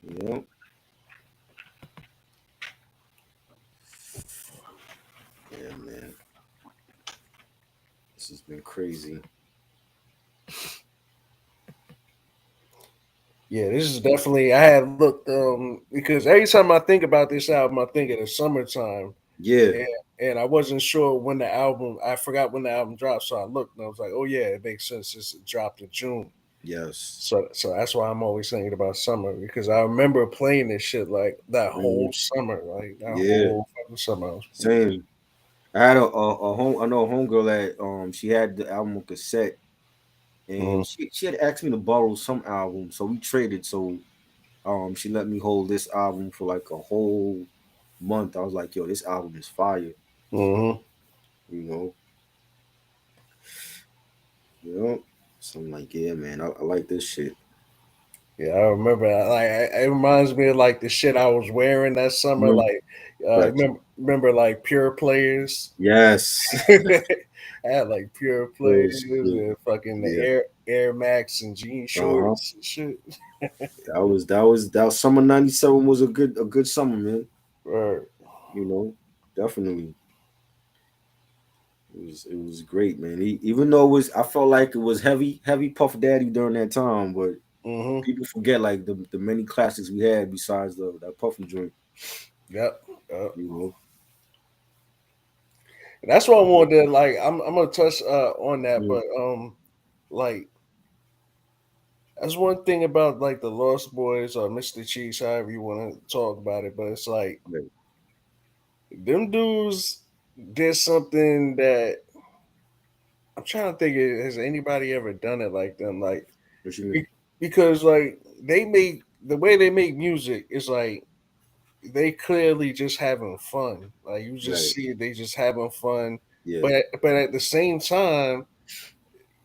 Yeah, yeah, man. This has been crazy. Yeah, this is definitely. I had looked because every time I think about this album, I think of the summertime, Yeah. and I wasn't sure when the album. I forgot when the album dropped, so I looked and I was like, "Oh yeah, it makes sense. It dropped in June." Yes. So that's why I'm always thinking about summer because I remember playing this shit like that whole Mhm. summer, like that Yeah. whole fucking summer. Same. I had a home. I know a homegirl that she had the album on cassette, Mm-hmm. and she had asked me to borrow some album, so we traded. So she let me hold this album for like a whole month. I was like, yo, this album is fire. Mm-hmm. You know. You know. So I'm like, yeah, man, I like this shit. Yeah, I remember. Like, it reminds me of like the shit I was wearing that summer. Mhm. Like, Facts. remember like Pure Players. Yes. I had like Pure Yes, Players shit. and fucking the Yeah. Air Max and jean Uh-huh. shorts and shit. That was summer '97 was a good summer, man. Right. You know, definitely. It was great, man. Even though I felt like it was heavy Puff Daddy during that time, but Mm-hmm. people forget like the many classics we had besides that Puffy joint. Yep. Yep. You know. That's what I wanted to like. I'm gonna touch on that, Mm, but like that's one thing about like the Lost Boys or Mr. Cheeks, however you want to talk about it. But it's like right. them dudes did something that I'm trying to think. Has anybody ever done it like them? Like What you mean? be- because like they make the way they make music is like they clearly just having fun. Like you just Right. see it, they just having fun. Yeah. But at the same time,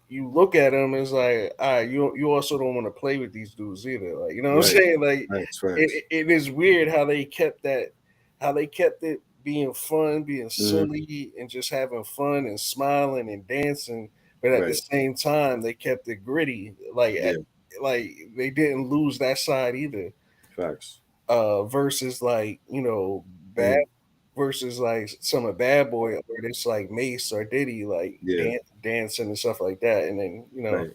you look at them it's like, all right, you also don't want to play with these dudes either. Like you know what I'm Right. saying? Like Facts. Facts. it is weird how they kept it being fun, being Hmm. silly, and just having fun and smiling and dancing. But at the Right. same time, they kept it gritty. Yeah. Like they didn't lose that side either. Facts. Versus like bad Hmm. versus like some of Bad Boy where it's like Mace or Diddy like Yeah. dancing and stuff like that, and then Right.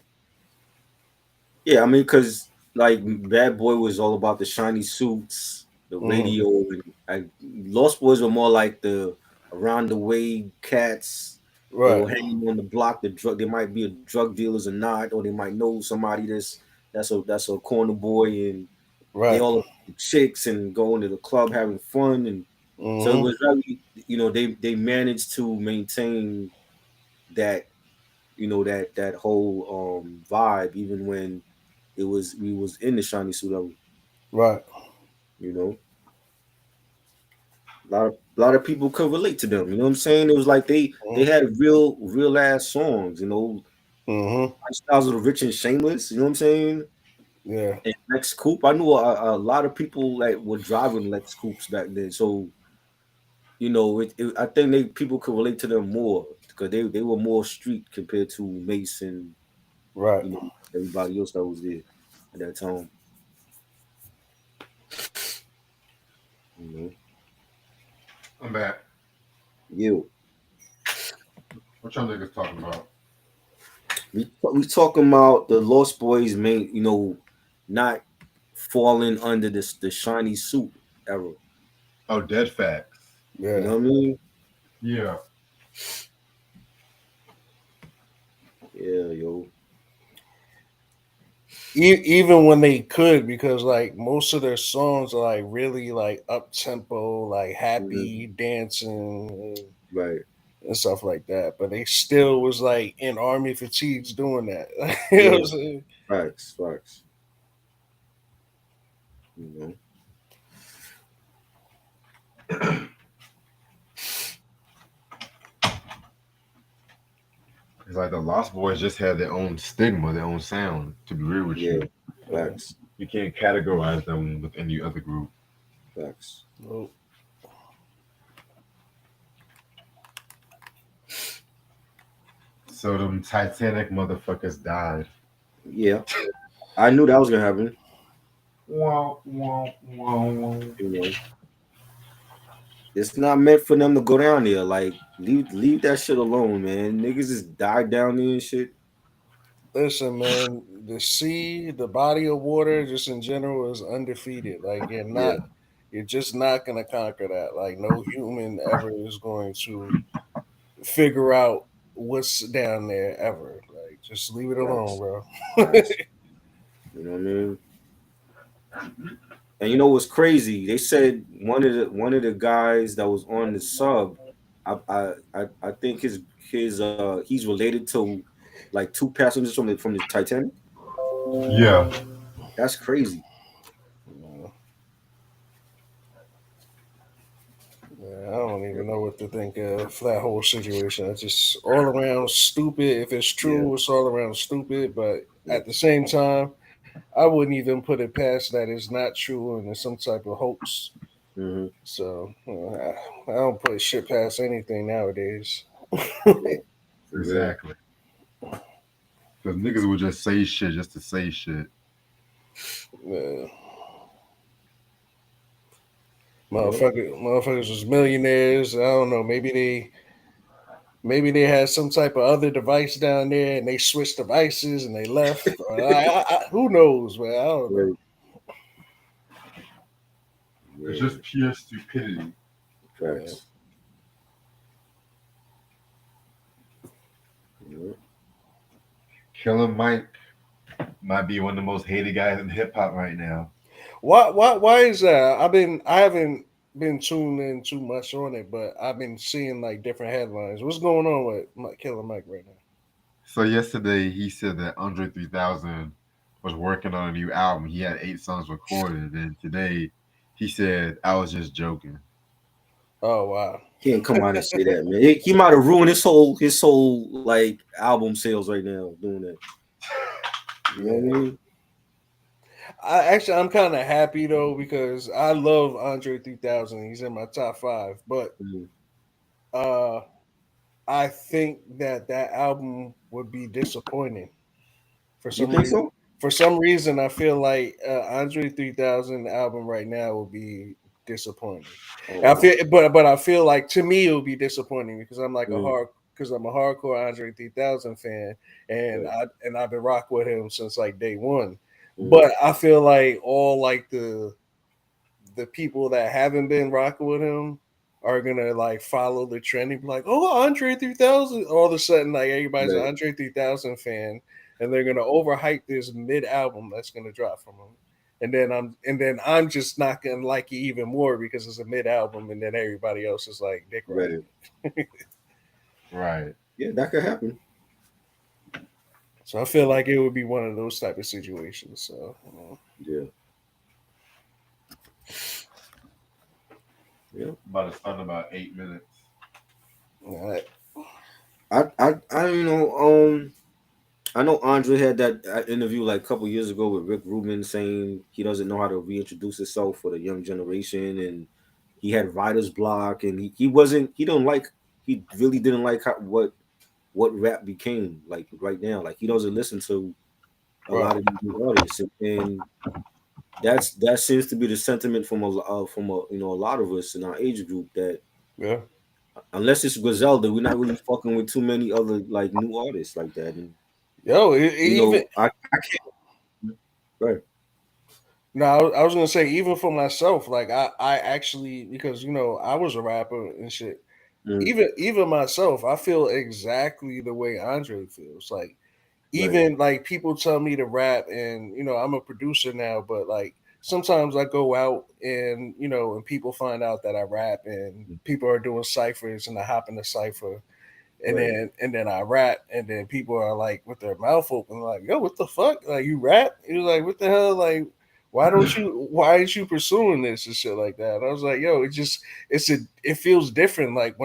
Yeah. I mean, cause like Bad Boy was all about the shiny suits, the mhm, radio, and Lost Boys were more like the around the way cats. They right, were hanging on the block. They might be a drug dealers or not, or they might know somebody that's a corner boy, and they right, all the chicks and going to the club having fun, and so it hmm was very, they managed to maintain that, that whole vibe even when we was in the shiny suit of 'em, right, you know. A lot of people could relate to them. You know what I'm saying? It was like they had real ass songs. hmm Lifestyles of the Rich and Shameless. You know what I'm saying? yeah, And Lex Coupe. I knew a lot of people that were driving Lex Coupes back then. So I think people could relate to them more because they were more street compared to Mason. right. Everybody else that was there at that time. You know, I'm back. you What y'all niggas talking about? we talking about the Lost Boys main. Not falling under the shiny suit era. Oh, dead facts. You Yeah. know what I mean? Yeah. Yeah, yo. Even when they could, because like most of their songs are like really like up tempo, like Hmm. happy dancing Right. and stuff like that. But they still was like in army fatigues doing that. You know what I'm Yeah. saying? Facts. Facts. You know. It's like the Lost Boys just had their own stigma, their own sound, to be real with Yeah. you. Yeah. Facts. You can't categorize them with any other group. Facts. Nope. So them Titanic motherfuckers died. Yeah. I knew that was gonna happen. Wow, wow, wow, wow. You know, it's not meant for them to go down there. Like, leave that shit alone, man. Niggas just died down there and shit. Listen, man, the sea, the body of water, just in general, is undefeated. Like Yeah, you're just not gonna conquer that. Like no human ever is going to figure out what's down there ever. Like just leave it alone, facts, bro. facts. You know what I mean? And you know what's crazy? They said one of the guys that was on the sub, I think he's related to like two passengers from the Titanic. Yeah, That's crazy. Yeah, I don't Yeah, even know what to think of that whole situation. It's just all around stupid. If it's yeah, true, it's all around stupid. But yeah. at the same time, I wouldn't even put it past that it's not true and it's some type of hoax. Hmm. So I don't put shit past anything nowadays. Yeah, for real. exactly. Because niggas would just say shit just to say shit. Uh, Yeah, motherfuckers was millionaires. I don't know. Maybe they had some type of other device down there and they switched devices and they left. Who knows, man? I don't know. right, It's yeah, just pure stupidity. Yeah. facts. Yeah. Killer Mike might be one of the most hated guys in hip hop right now. Why is that? I haven't been tuned in too much on it, but I've been seeing like different headlines. What's going on with Killer Mike right now? So yesterday he said that Andre 3000 was working on a new album. He had 8 songs recorded, and today he said I was just joking. Oh wow. He didn't come out and say that, man. He might have ruined his whole like album sales right now doing that. You know what I Yeah. mean? I'm kind of happy though because I love Andre 3000. He's in my top five, but Mhm. uh, I think that album would be disappointing for You some think reason. so? For some reason, I feel like Andre 3000 album right now will be disappointing. Oh And I wow. feel, but I feel like to me it will be disappointing because Mhm. I'm a hardcore Andre 3000 fan, and Right. I've been rocking with him since like day one. Mhm. But I feel like all like the people that haven't been rocking with him are gonna like follow the trend and be like, "Oh, Andre 3000!" All of a sudden, like everybody's an Right. Andre 3000 fan, and they're gonna overhype this mid album that's gonna drop from him. And then I'm just not gonna like it even more because it's a mid album, and then everybody else is like dick Right. riding. Right. Yeah, that could happen. So I feel like it would be one of those type of situations. So Yeah. Yeah. About to start in about 8 minutes. uh, I I know Andre had that interview like a couple years ago with Rick Rubin saying he doesn't know how to reintroduce himself for the young generation, and he had writer's block, and he don't like he really didn't like what rap became like right now. Like he doesn't listen to a lot right, of these new artists, and that seems to be the sentiment from a a lot of us in our age group that yeah. unless it's Griselda, we're not really fucking with too many other like new artists like that, and Yo, even I can't. Right. no, I was gonna say even for myself, like I actually because I was a rapper and shit. Mm, Even myself, I feel exactly the way Andre feels. Like right. even like people tell me to rap, and I'm a producer now, but like sometimes I go out and and people find out that I rap, and people are doing ciphers, and I hop in the cipher, Right. and then I rap, and then people are like with their mouth open, like, "Yo, what the fuck? Like you rap?" He was like, "What the hell? Like, why aren't you pursuing this and shit like that?" And I was like, "Yo, it feels different. Like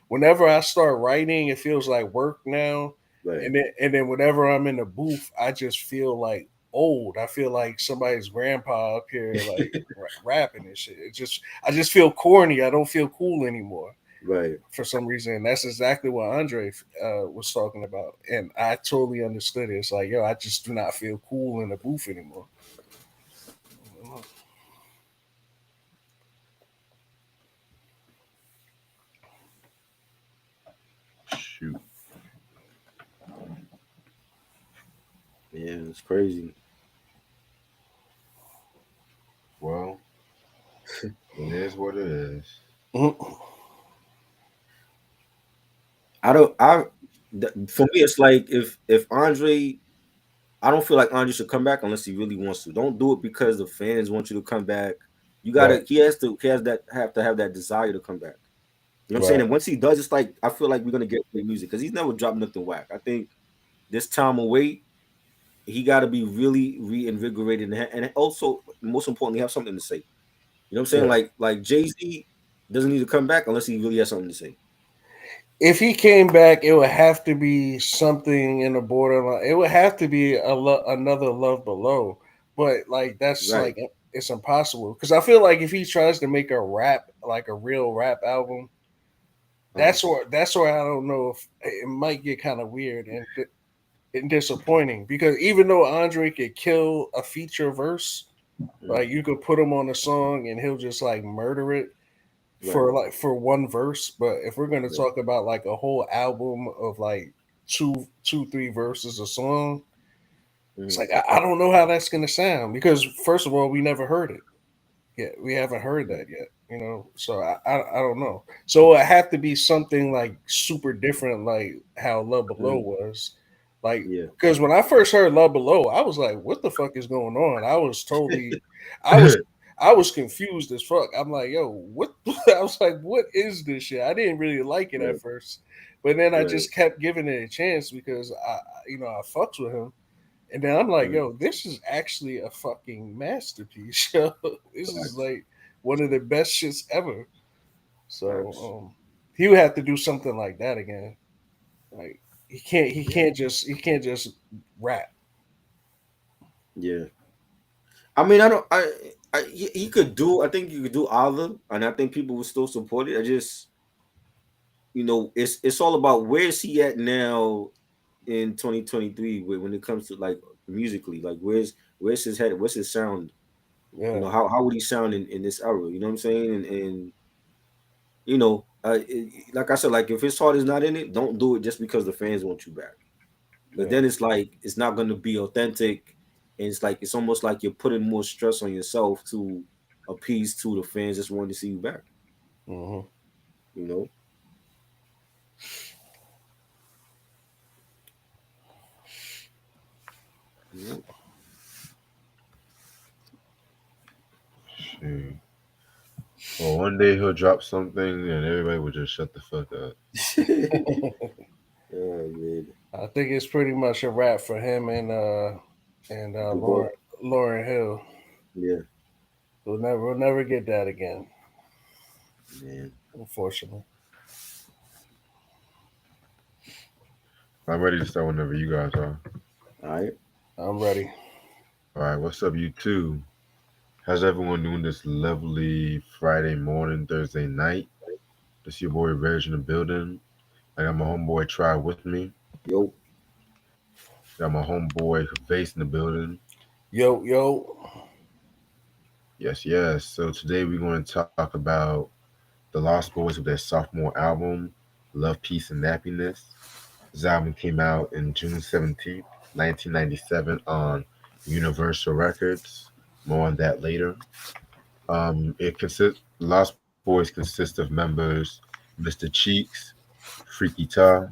whenever I start writing, it feels like work now, Right. and then whenever I'm in the booth, I just feel like old. I feel like somebody's grandpa up here like rapping and shit. I just feel corny. I don't feel cool anymore." Right. For some reason. And that's exactly what Andre was talking about, and I totally understood it. It's like, yo, I just do not feel cool in the booth anymore. It's crazy. Well, it is what it is. Mhm. I don't. For me, it's like if Andre, I don't feel like Andre should come back unless he really wants to. Don't do it because the fans want you to come back. You Right, gotta. He has to. He has that. Have to have that desire to come back. You know what I'm saying? right. And once he does, it's like I feel like we're gonna get great music because he's never dropped nothing whack. I think this time away, he got to be really reinvigorated and also most importantly have something to say. You know what I'm saying? Yeah. Like Jay-Z doesn't need to come back unless he really has something to say. If he came back, it would have to be something in the borderline. It would have to be another Love Below, but like that's Right. like it's impossible because I feel like if he tries to make a rap like a real rap album, Uh-huh. that's where I don't know if it might get kind of weird and disappointing because even though Andre could kill a feature verse, Mhm. like you could put him on a song and he'll just like murder it Right. for one verse. But if we're gonna Right. talk about like a whole album of like three verses a song, it's Mhm. like I don't know how that's gonna sound because first of all, we never heard it. Yeah, we haven't heard Right. that yet, So I don't know. So it had to be something like super different, like how Love Below Mhm. was, like Yeah. because when I first heard Love Below, I was like, "What the fuck is going on?" I was, I was confused as fuck. I'm like, "Yo, what?" I was like, "What is this shit?" I didn't really like it at Right. first, but then I Right. just kept giving it a chance because I fucks with him. And then I'm like, Mhm. yo, this is actually a fucking masterpiece. Yo. This is Facts. like one of the best shits ever. So Facts. he would have to do something like that again. Like he Yeah. can't just rap. Yeah. I mean, I don't. He could do. I think you could do either, and I think people will still support it. I just, it's all about where is he at now in 2023 when it comes to like musically, like where's his head, what's his sound, Yeah. how would he sound in this era, you know what I'm saying, and like I said, like if his heart is not in it, don't do it just because the fans want you back, because Yeah. then it's like it's not going to be authentic, and it's like it's almost like you're putting more stress on yourself to appease to the fans just wanting to see you back, Hmm. you know. Yeah. Shoot. Well, one day he'll drop something and everybody will just shut the fuck up. Oh man, I think it's pretty much a wrap for him and the boy. Lauren Hill. Yeah, We'll never get that again, man. unfortunately. I'm ready to start whenever you guys are. All right. I'm ready. All right, what's up, you two? How's everyone doing this lovely Friday morning, Thursday night? This your boy Reg in the building. I got my homeboy Try with me. Yo. Got my homeboy Vase in the building. Yo, yo. Yes, yes. So today we're going to talk about the Lost Boys with their sophomore album, Love, Peace, and Nappiness. This album came out in June 17th, 1997 on Universal Records. More on that later. Lost Boys consist of members Mr. Cheeks, Freaky Ta,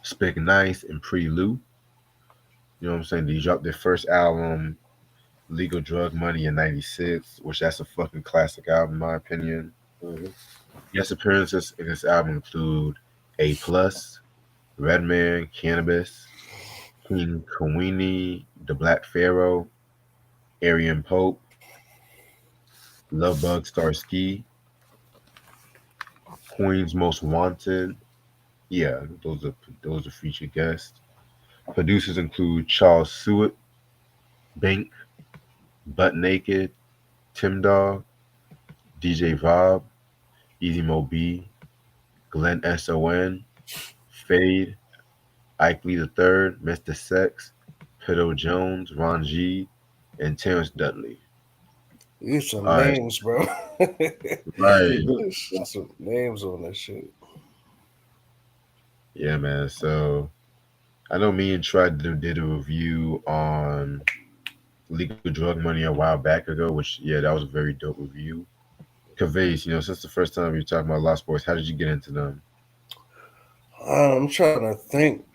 Spick Nice, and Pretty Lou. You know what I'm saying? They dropped their first album, Legal Drug Money, in '96, which that's a fucking classic album in my opinion. Mhm. Guest appearances in this album include A Plus, Redman, Cannabis, King Kawini, The Black Pharaoh, Arian Pope, Lovebug Starski, Queen's Most Wanted. Yeah, those are featured guests. Producers include Charles Stewart, Bink, Butt Naked, Tim Dog, DJ Vob, Easy Mo B, Glenn SON, Fade, Ike Lee III, Mr. Sex, Pedo Jones, Ron G, and Terrence Dudley. These some All right, names, bro. right. There's some names on that shit. Yeah, man. So I know me and Trey did a review on Legal Drug Money a while back ago, which yeah, that was a very dope review. Conveys, since the first time you talking about Lost Boys, how did you get into them? I'm trying to think.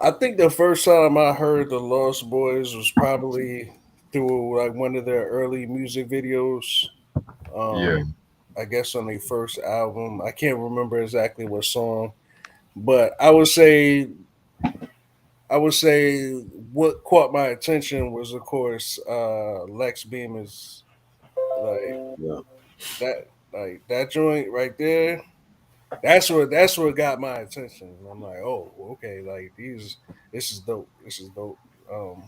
I think the first time I heard the Lost Boys was probably through like one of their early music videos. Yeah, Um, I guess on their first album. I can't remember exactly what song, but I would say what caught my attention was of course Lex Beamer's like Yeah. that that joint right there. That's what got my attention. And I'm like, oh, okay, like this is dope. This is dope. Um,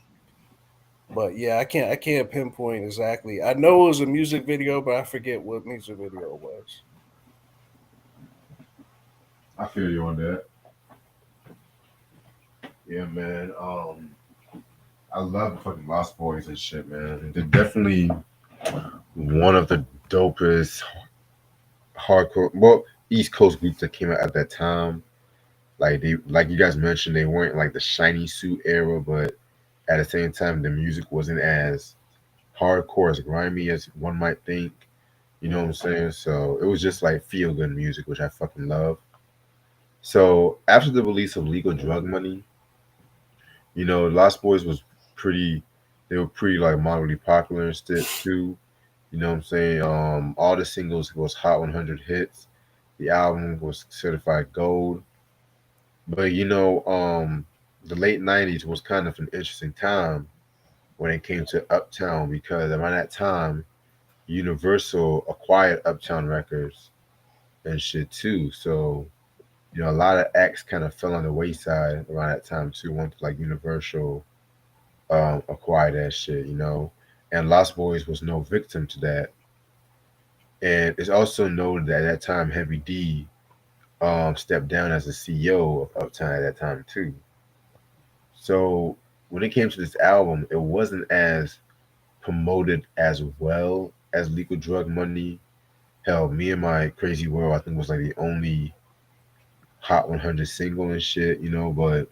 but yeah, I can't pinpoint exactly. I know it was a music video, but I forget what music video it was. I feel you on that. Yeah, man. I love the fucking Lost Boys and shit, man. They're definitely one of the dopest hardcore, well, East Coast groups that came out at that time. Like you guys mentioned, they weren't like the shiny suit era, but at the same time, the music wasn't as hardcore as grimy as one might think. You know what I'm saying? So it was just like feel good music, which I fucking love. So after the release of Legal Drug Money, Lost Boys was pretty. They were pretty like moderately popular and shit too. You know what I'm saying? All the singles was Hot 100 hits. The album was certified gold. But the late '90s was kind of an interesting time when it came to Uptown because around that time, Universal acquired Uptown Records and shit too. So a lot of acts kind of fell on the wayside around that time too. Once like Universal acquired that shit, and Lost Boys was no victim to that. And it's also noted that at that time, Heavy D stepped down as the CEO of Uptown at that time too. So when it came to this album, it wasn't as promoted as well as Legal Drug Money. Hell, Me and My Crazy World, I think was like the only Hot 100 single and shit, but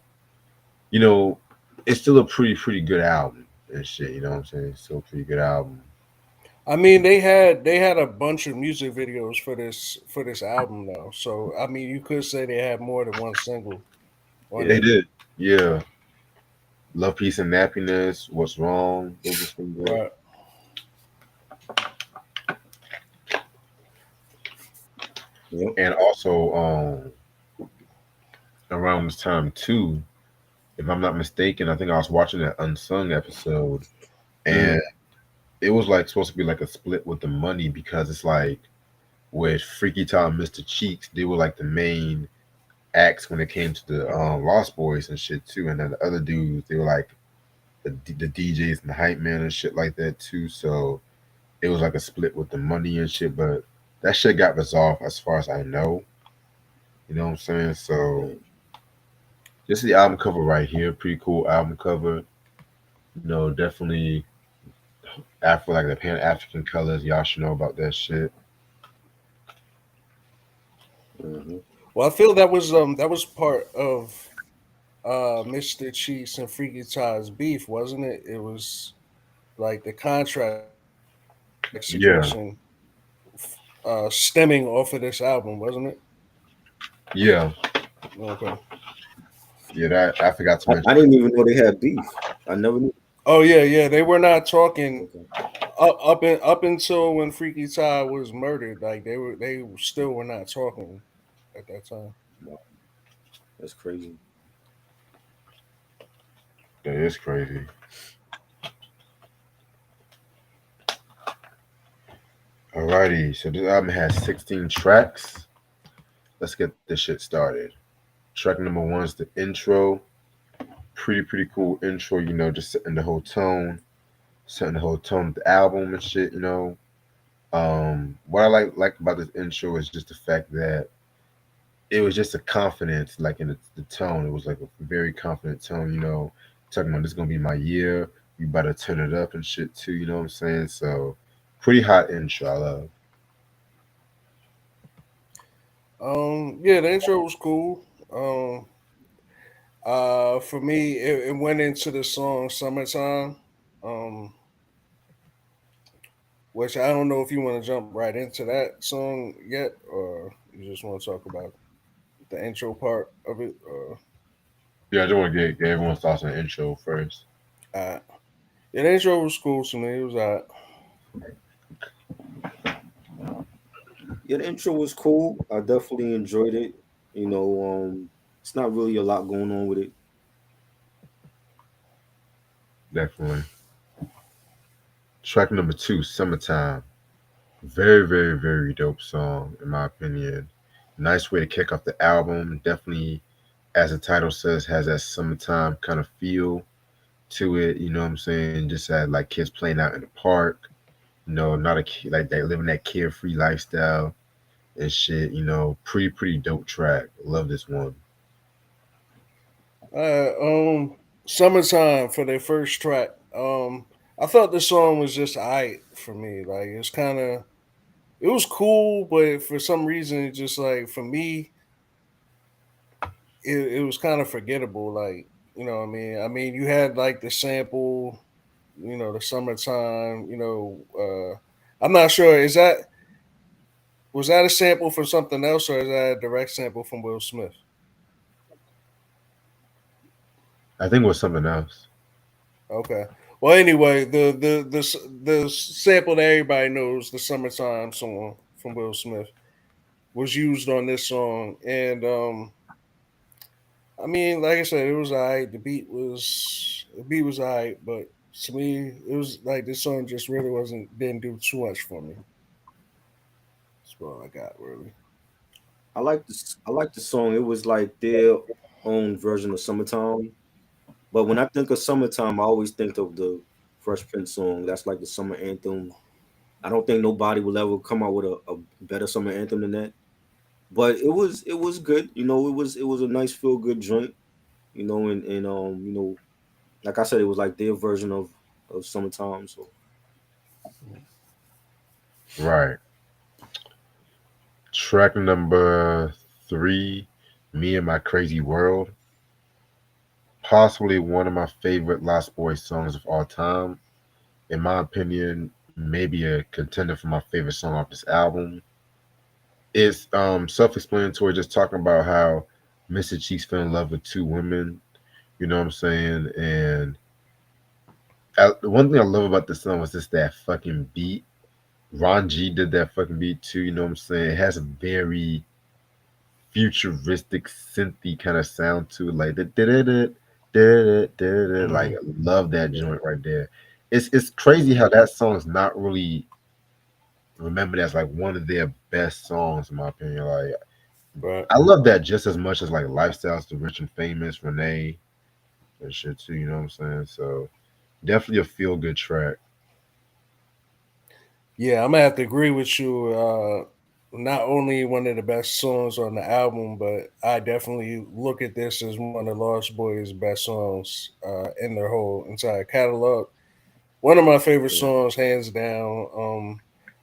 you know, it's still a pretty good album and shit. You know what I'm saying? It's still a pretty good album. I mean, they had a bunch of music videos for this album though. So I mean, you could say they had more than one single on They there. did, yeah. Love, Peace, and Nappiness. What's Wrong? Those were singles. Right. Yep. And also, around this time too, if I'm not mistaken, I think I was watching that Unsung episode, Mm. and it was like supposed to be like a split with the money because it's like with Freaky Tom, Mr. Cheeks, they were like the main acts when it came to the Lost Boys and shit too, and then the other dudes they were like the DJs and the hype man and shit like that too. So it was like a split with the money and shit, but that shit got resolved as far as I know. You know what I'm saying? So Right. this is the album cover right here. Pretty cool album cover. Definitely Afro like the Pan African colors. Y'all should know about that shit. Mm-hmm. Well, I feel that was part of Mr. Cheeks and Freaky Taz beef, wasn't it? It was like the contract Yeah, situation stemming off of this album, wasn't it? yeah, Okay. yeah. That I forgot to I mention. didn't even know they had beef. I never knew. Oh yeah, yeah. They were not talking Okay. up until when Freaky Ty was murdered. Like they still were not talking at that time. Wow, that's crazy. That is crazy. Alrighty, so this album has 16 tracks. Let's get this shit started. Track number one is the intro. Pretty cool intro. Just setting the whole tone, setting the whole tone of the album and shit. What I like about this intro is just the fact that it was just a confidence, like in the tone. It was like a very confident tone. Talking about this gonna be my year. You better turn it up and shit too. You know what I'm saying? So, pretty hot intro. I love. Yeah, the intro was cool. Um, For me, it went into the song "Summertime," um, which I don't know if you want to jump right into that song yet, or you just want to talk about the intro part of it. Yeah, I just want to get everyone's thoughts on the intro first. Uh, yeah, the intro was cool to me. It was Yeah, the intro was cool. I definitely enjoyed it. It's not really a lot going on with it. Definitely. Track number two, Summertime. Very, very, very dope song, in my opinion. Nice way to kick off the album. Definitely, as the title says, has that summertime kind of feel to it. You know what I'm saying? Just had like kids playing out in the park. Not a kid like they living that carefree lifestyle and shit. Pretty dope track. Love this one. "Summertime" for their first track. I thought the song was just alright for me. Like it's kind of it was cool, but for some reason, it just like for me, it was kind of forgettable. Like what I mean. I mean, you had like the sample, the summertime. I'm not sure. Was that a sample from something else, or is that a direct sample from Will Smith? I think it was something else. Okay. Well, anyway, the sample that everybody knows, the summertime song from Will Smith, was used on this song, and I mean, like I said, it was alright. The beat was alright, but to me, it was like this song just really wasn't didn't do too much for me. That's all I got really. I like the song. It was like their own version of "Summertime." But when I think of "Summertime," I always think of the Fresh Prince song. That's like the summer anthem. I don't think nobody will ever come out with a better summer anthem than that. But it was good. It was a nice feel good joint. And like I said, it was like their version of "Summertime." So Right. Track number three, Me and My Crazy World. Possibly one of my favorite Lost Boys songs of all time. In my opinion, maybe a contender for my favorite song off this album. It's self-explanatory, just talking about how Mr. Cheeks fell in love with two women. You know what I'm saying? And the one thing I love about this song was just that fucking beat. Ron G did that fucking beat too. You know what I'm saying? It has a very futuristic synthy kind of sound to it, like the like Hmm. love that joint right there. It's crazy how that song is not really remembered as like one of their best songs in my opinion. Like Right. I love that just as much as like Lifestyles, The Rich and Famous, Renee and shit too. You know what I'm saying? So definitely a feel good track. Yeah, I'm gonna have to agree with you. Not only one of the best songs on the album, but I definitely look at this as one of Lost Boys' best songs in their whole entire catalog. One of my favorite yeah, songs, hands down.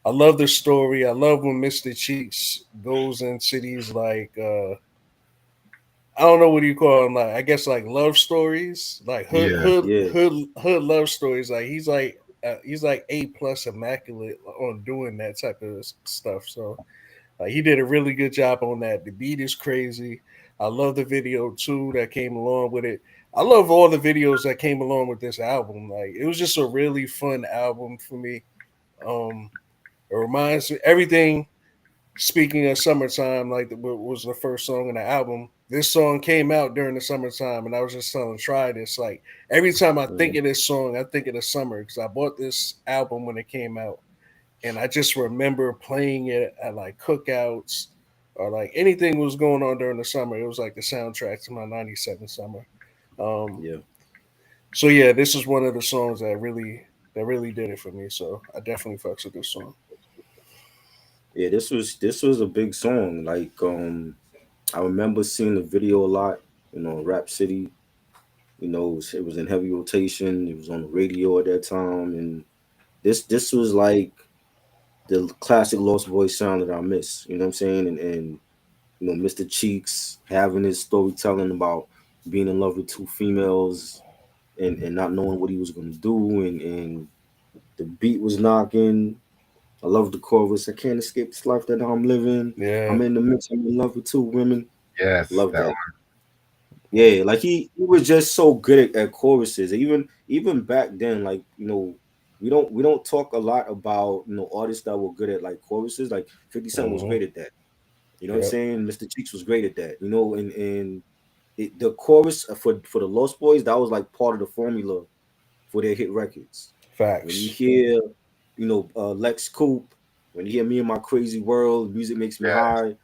I love the story. I love when Mr. Cheeks goes in cities like I don't know what do you call them, like I guess like love stories, like Yeah, yeah, hood love stories. Like he's like A+ immaculate on doing that type of stuff. So like he did a really good job on that. The beat is crazy. I love the video too that came along with it. I love all the videos that came along with this album. Like it was just a really fun album for me. Um, it reminds me everything. Speaking of summertime, like what was the first song in the album. This song came out during the summertime, and I was just telling Try this. Like every time I think mhm, of this song, I think of the summer because I bought this album when it came out, and I just remember playing it at like cookouts or like anything was going on during the summer. It was like the soundtrack to my '97 summer. Um, yeah, so yeah, this is one of the songs that really did it for me. So I definitely fucks with this song. yeah. This was a big song. Like I remember seeing the video a lot. Rap City. It was in heavy rotation. It was on the radio at that time, and this was like the classic Lost Boys sound that I miss. You know what I'm saying? And Mr. Cheeks having his storytelling about being in love with two females and not knowing what he was gonna do, and the beat was knocking. I love the chorus. I can't escape this life that I'm living. Yeah. I'm in the mix. I'm in love with two women. Yes, Love that that. one. Yeah, like he was just so good at choruses. Even back then, like we don't talk a lot about artists that were good at like choruses. Like 50 Cent was Hmm. great at that. You know what I'm Yep. saying? Mr. Cheeks was great at that. And the chorus for the Lost Boys, that was like part of the formula for their hit records. When you Facts. hear, Lex Coop, when you hear Me and My Crazy World, Music Makes Me Yeah, High,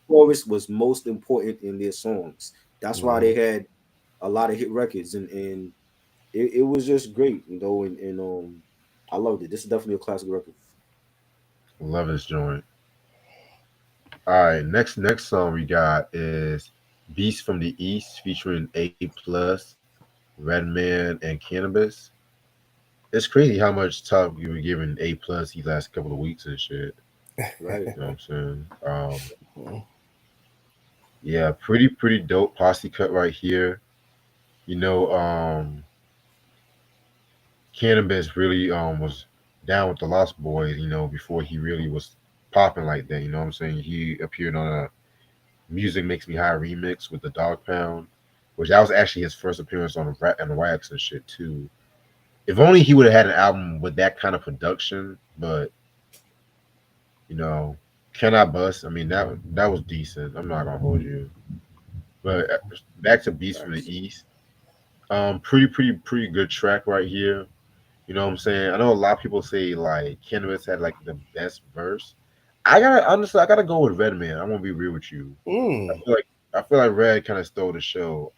chorus was most important in their songs. That's why Hmm. they had a lot of hit records, and it was just great, and I loved it. This is definitely a classic record. love this joint. All right, next song we got is "Beast from the East" featuring A Plus, Redman, and Cannabis. It's crazy how much talk you were giving A Plus these last couple of weeks and shit. Right. You know what I'm saying? Yeah, pretty dope posse cut right here. You know, Cannabis really was down with the Lost Boys. You know, before he really was popping like that. You know what I'm saying? He appeared on a Music Makes Me High remix with the Dog Pound, which that was actually his first appearance on and Wax and shit too. If only he would have had an album with that kind of production, but you know, Can I Bust? I mean, that was decent. I'm not gonna hold you. But back to Beast from the Facts. East. Pretty good track right here. You know what I'm saying? I know a lot of people say like Cannabis had like the best verse. I gotta go with Redman. I'm gonna be real with you. I Mm. feel like I feel like Red kind of stole the show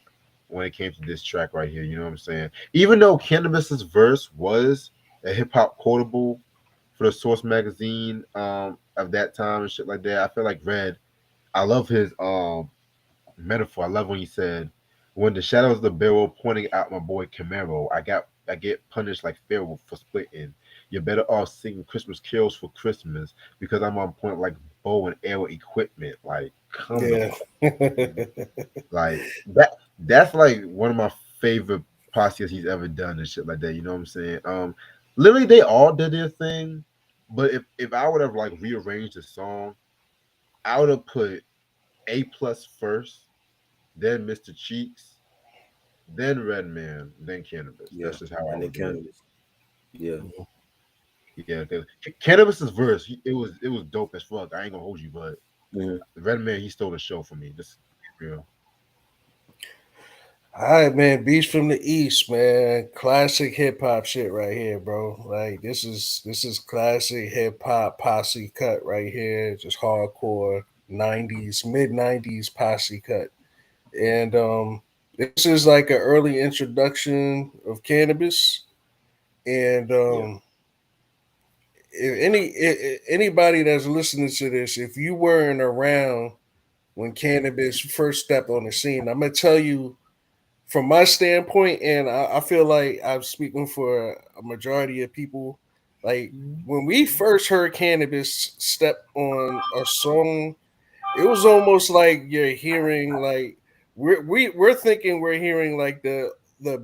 when it came to this track right here. You know what I'm saying? Even though Cannabis's verse was a hip hop quotable for the Source magazine of that time and shit like that, I feel like Red. I love his metaphor. I love when he said, "When the shadows of the barrel pointing out my boy Camaro, I get punished like Pharaoh for splitting. You're better off singing Christmas carols for Christmas because I'm on point like bow and arrow equipment. Like, come the Yeah. fuck like that. That's like one of my favorite posses he's ever done and shit like that. You know what I'm saying? Literally they all did their thing, but if I would have like rearranged the song, I would have put A plus first, then Mr. Cheeks, then Redman, then Cannabis. Yeah. That's just how I And then would do it. Cannabis. Yeah. Yeah, 'cause Cannabis's verse, it was dope as fuck. I ain't gonna hold you, but Mhm. Redman he stole the show for me. This real. All right, man. Beast from the East, man. Classic hip hop shit right here, bro. Like this is classic hip hop posse cut right here. Just hardcore '90s, mid '90s posse cut. And this is like an early introduction of cannabis. And Yeah. if anybody that's listening to this, if you weren't around when cannabis first stepped on the scene, I'm gonna tell you from my standpoint, and I feel like I'm speaking for a majority of people. Like when we first heard cannabis step on a song, it was almost like you're hearing like we're thinking we're hearing like the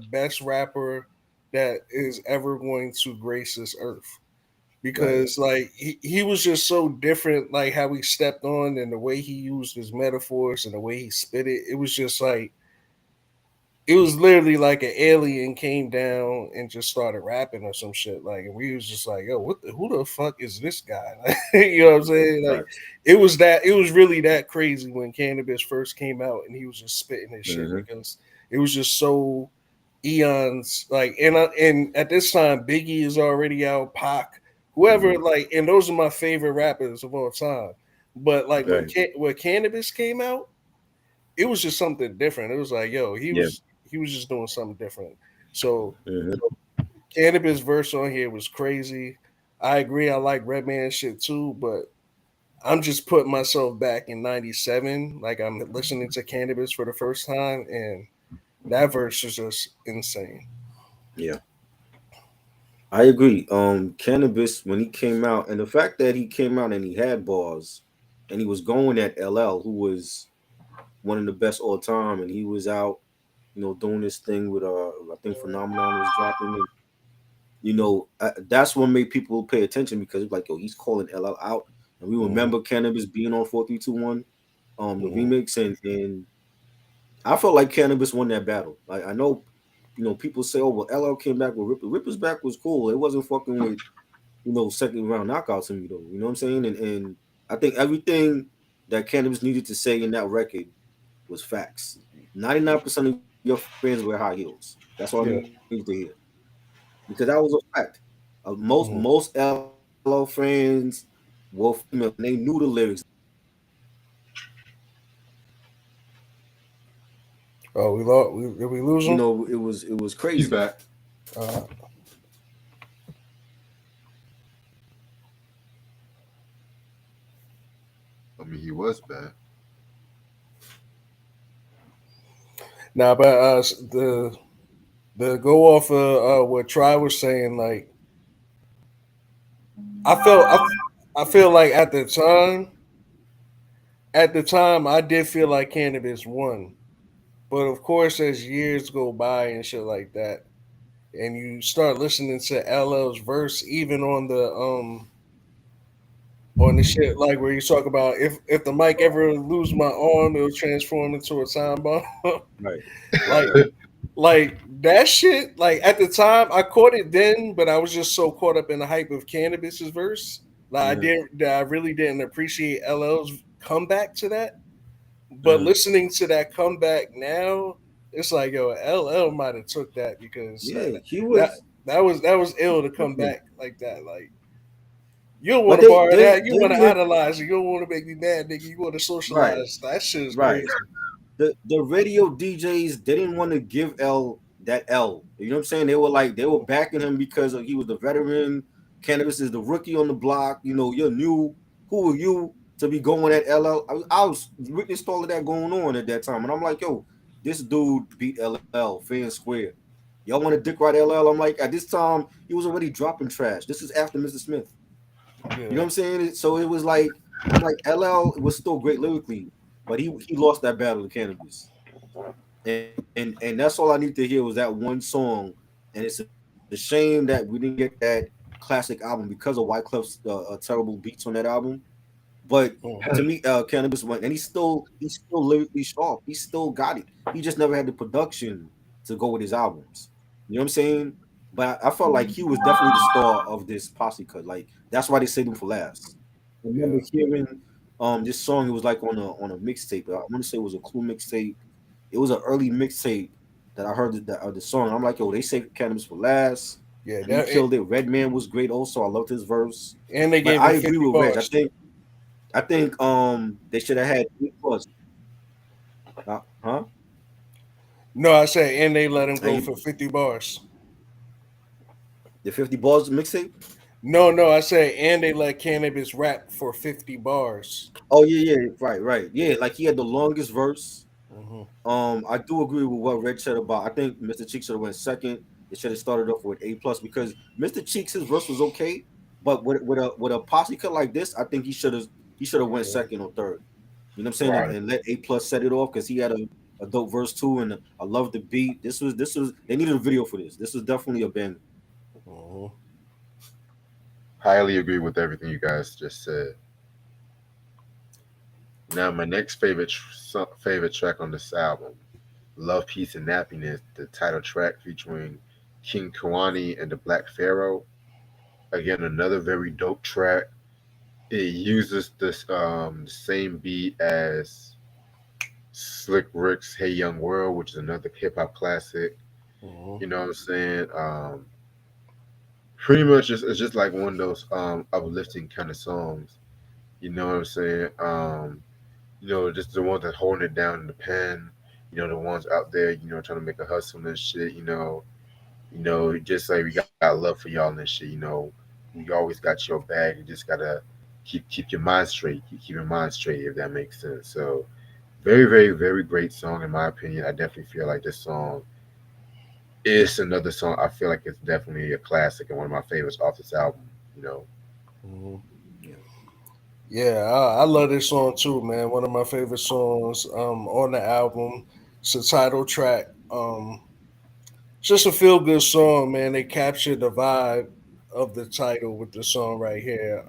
best rapper that is ever going to grace this earth Right. because like he was just so different, like how he stepped on and the way he used his metaphors and the way he spit it. It was just like it was literally like an alien came down and just started rapping or some shit. Like, and we was just like, yo, who the fuck is this guy? Like, you know what I'm saying? Like, Facts. it was really that crazy when Cannabis first came out and he was just spitting his shit Hmm. because it was just so eons. Like, and at this time, Biggie is already out, Pac, whoever. Hmm. Like, and those are my favorite rappers of all time. But like Right. when Cannabis came out, it was just something different. It was like, yo, Yeah. he was just doing something different. So Hmm. Cannabis verse on here was crazy. I agree. I like Redman shit too, but I'm just putting myself back in '97. Like I'm listening to Cannabis for the first time, and that verse is just insane. Yeah. I agree. Cannabis when he came out, and the fact that he came out and he had bars, and he was going at LL, who was one of the best all time, and he was out, doing this thing with I think Phenomenon was dropping, and that's what made people pay attention because it's like, yo, he's calling LL out, and we Mhm. remember Cannabis being on 4321, the Mhm. remix, and I felt like Cannabis won that battle. Like I know, people say, oh well, LL came back with Ripper. Ripper's back was cool. It wasn't fucking with second round knockouts to me though. You know what I'm saying? And I think everything that Cannabis needed to say in that record was facts. 99% of your fans wear high heels. That's all I needed to hear Yeah. because that was a fact. Most Mhm. LL fans were female and they knew the lyrics. Oh, we lost. Did we lose him? It was He's crazy. back. Uh, I mean, he was back. Nah, but the go off of what Try was saying, like I felt I feel like at the time I did feel like Cannabis won, but of course as years go by and shit like that, and you start listening to LL's verse, even on the shit like where you talk about if the mic ever lose my arm, it'll transform into a time bomb. Right. like like that shit. Like at the time, I caught it then, but I was just so caught up in the hype of Cannabis's verse. Like I Uh-huh. didn't, that I really didn't appreciate LL's comeback to that. But Uh-huh. listening to that comeback now, it's like yo, LL might have took that because Yeah, he that was. that was ill to come back like that. Like you don't want But to they borrow they that. You they want to went idolize it. You don't want to make me mad, nigga. You want to right, socialize. That shit is right. crazy. The radio DJs didn't want to give L that L. You know what I'm saying? They were backing him because he was the veteran. Cannabis is the rookie on the block. You're new. Who are you to be going at LL? I was witnessed all of that going on at that time, and I'm like, yo, this dude beat LL fair and square. Y'all want to dick right LL? I'm like, at this time he was already dropping trash. This is after Mr. Smith. You know Yeah, what I'm saying? So it was like I'm like LL was still great lyrically, but he lost that battle to Cannabis. And that's all I need to hear was that one song, and it's a shame that we didn't get that classic album because of Wyclef's terrible beats on that album. But to me, Cannabis went, and he's still lyrically sharp. He still got it. He just never had the production to go with his albums. You know what I'm saying? But I felt like he was definitely the star of this posse cut. Like that's why they saved him for last. I remember yeah, hearing this song. It was like on a mixtape. I want to say it was a Clue mixtape. It was an early mixtape that I heard the song. I'm like, yo, they saved Cannabis for last, yeah. and he That killed it. Redman was great. Also, I loved his verse. and they But gave I him agree 50 with Reg. bars. I think they should have had A+. Huh? No, I said, and they let him And go for 50 bars. the 50 balls mixtape. No, no, I said, and they let Cannabis rap for 50 bars. Oh yeah, right, right. Yeah, like he had the longest verse. Hmm. I do agree with what Reg said about. I think Mr. Cheeks should have went second. They should have started off with A+ because Mr. Cheeks his verse was okay, but with a posse cut like this, I think he should have went Yeah. second or third. You know what I'm saying? And, Right. and let A+ set it off because he had a dope verse too, and I love the beat. This was they needed a video for this. This was definitely a banger. Hmm. Highly agree with everything you guys just said. Now, my next favorite track on this album, "Love, Peace, and Nappiness," the title track featuring King Kawani and the Black Pharaoh. Again, another very dope track. It uses this the same beat as Slick Rick's "Hey Young World," which is another hip hop classic. Hmm. You know what I'm saying? Pretty much, it's just like one of those uplifting kind of songs. You know what I'm saying? Just the ones that holding it down in the pen. The ones out there, trying to make a hustle and shit. Just like we got love for y'all and this shit. We always got your back. You just gotta keep your mind straight. Keep your mind straight, if that makes sense. So, very, very, very great song in my opinion. I definitely feel like this song is another song. I feel like it's definitely a classic and one of my favorites off this album. You know, Hmm. Yeah. Yeah, I love this song too, man. One of my favorite songs on the album. It's a title track. Um, it's just a feel good song, man. They captured the vibe of the title with the song right here.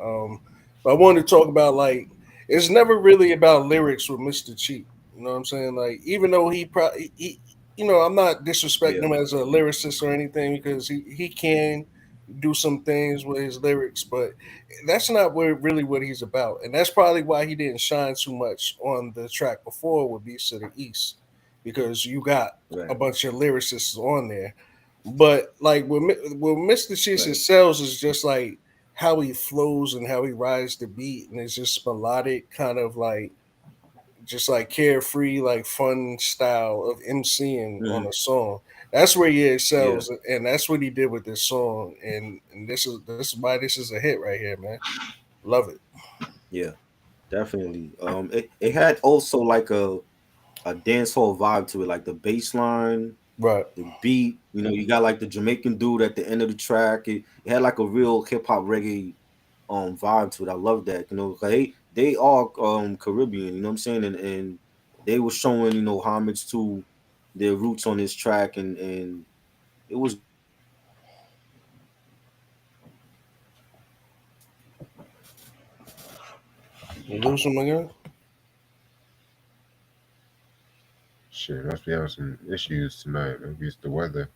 But I wanted to talk about like it's never really about lyrics with Mr. Cheek. You know what I'm saying? Like even though I'm not disrespecting Yeah, him as a lyricist or anything because he can do some things with his lyrics, but that's not really what he's about, and that's probably why he didn't shine too much on the track before with Beast of the East because you got a right, bunch of lyricists on there. But like with Mr. Cheeks right. sells is just like how he flows and how he rides the beat, and it's just melodic, kind of like just like carefree, like fun style of MCing on Hmm. a song. That's where he Yeah, excels, and that's what he did with this song. And this is why this is a hit right here, man. Love it. yeah, definitely. It had also like a dance hall vibe to it, like the bass line, Right. the beat. You know, you got like the Jamaican dude at the end of the track. It had like a real hip hop reggae vibe to it. I love that. You know, 'cause they are Caribbean. You know what I'm saying? And they were showing homage to their roots on this track, and it was good. You know, I like the vibe of it. You lose him again? Shit, must be having some issues tonight. Maybe it's the weather.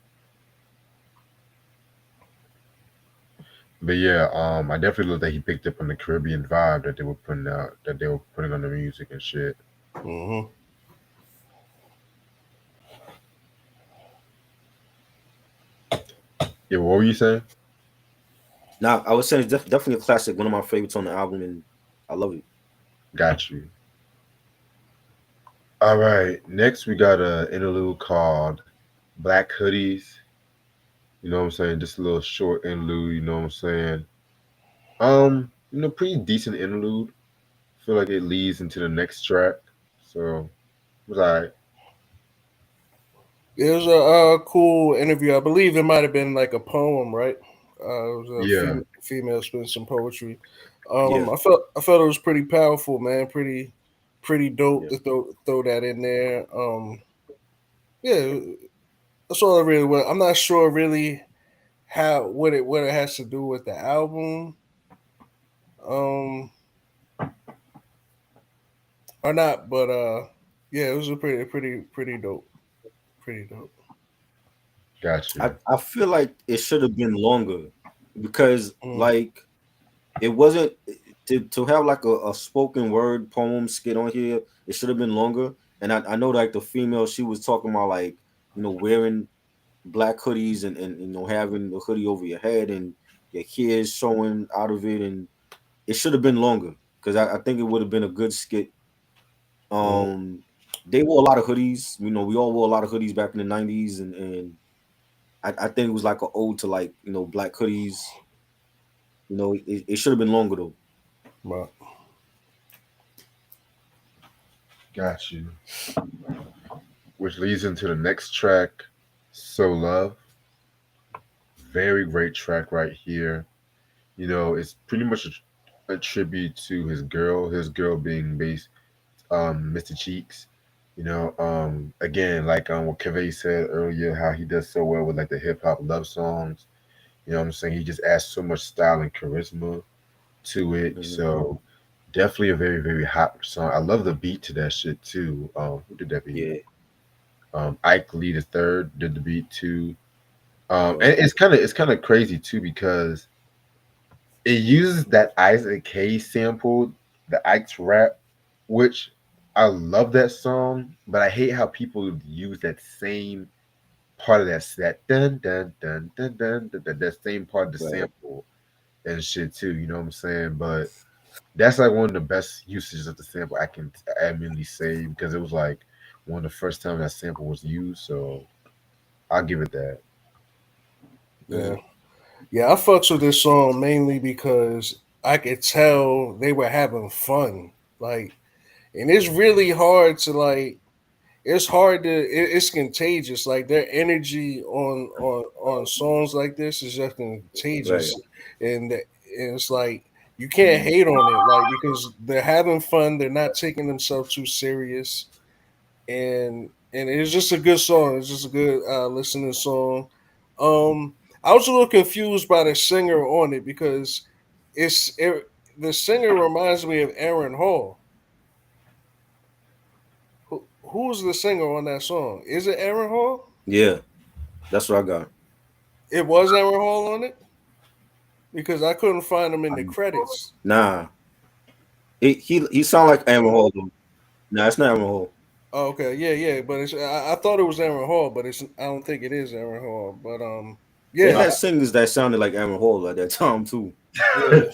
But yeah, I definitely love that he picked up on the Caribbean vibe that they were putting out, that they were putting on the music and shit. Mm-hmm. Yeah, what were you saying? Now, I was saying it's definitely a classic, one of my favorites on the album, and I love it. Got you. All right, next we got a interlude called Black Hoodies. You know what I'm saying? Just a little short interlude. You know what I'm saying? Pretty decent interlude. Feel like it leads into the next track. So it was alright. It was a cool interview. I believe it might have been like a poem, right? It was a Yeah, female spitting some poetry. Yeah, I felt it was pretty powerful, man. Pretty dope yeah, to throw that in there. Yeah, that's all I really want. I'm not sure really how what it has to do with the album, um, or not, but yeah, it was a pretty dope, pretty dope. got you. I feel like it should have been longer because Mm, like it wasn't to have like a spoken word poem skit on here. It should have been longer. And I know like the female, she was talking about like wearing black hoodies and having the hoodie over your head and your kids showing out of it, and it should have been longer because I think it would have been a good skit. mm, Um, they wore a lot of hoodies. We all wore a lot of hoodies back in the '90s, and I think it was like an ode to like black hoodies. It should have been longer though. but Got you. Which leads into the next track, So Love. Very great track right here. It's pretty much a tribute to his girl being based, Mr. Cheeks. Again, like what Kevin said earlier, how he does so well with like the hip hop love songs. You know what I'm saying? He just adds so much style and charisma to it. Hmm. So definitely a very, very hot song. I love the beat to that shit too. Who did that beat? Yeah. Ike Lee the third did the beat too. Right. And it's kind of crazy too because it uses that Isaac K sample, the Ike's rap, which I love that song, but I hate how people use that same part of that dun dun dun dun dun, that same part of the Right. sample and shit too. You know what I'm saying? But that's like one of the best usages of the sample I can admittedly say because it was like one of the first time that sample was used. So I'll give it that. yeah, Hmm. yeah, I fucks with this song mainly because I could tell they were having fun, like, and it's really hard to like. It's hard to. It's contagious. Like their energy on songs like this is just Right. contagious, and it's like you can't hate on it, like because they're having fun. They're not taking themselves too serious, and and it's just a good song. It's just a good listening song. I was a little confused by the singer on it because the singer reminds me of Aaron Hall. Who's the singer on that song? Is it Aaron Hall? Yeah, that's what I got. It was Aaron Hall on it because I couldn't find him in the credits. Nah, he sound like Aaron Hall though. Nah, it's not Aaron Hall. Oh, okay, yeah, yeah, but I thought it was Aaron Hall, but I don't think it is Aaron Hall. But They yeah, had singers that sounded like Aaron Hall at that time too. yeah,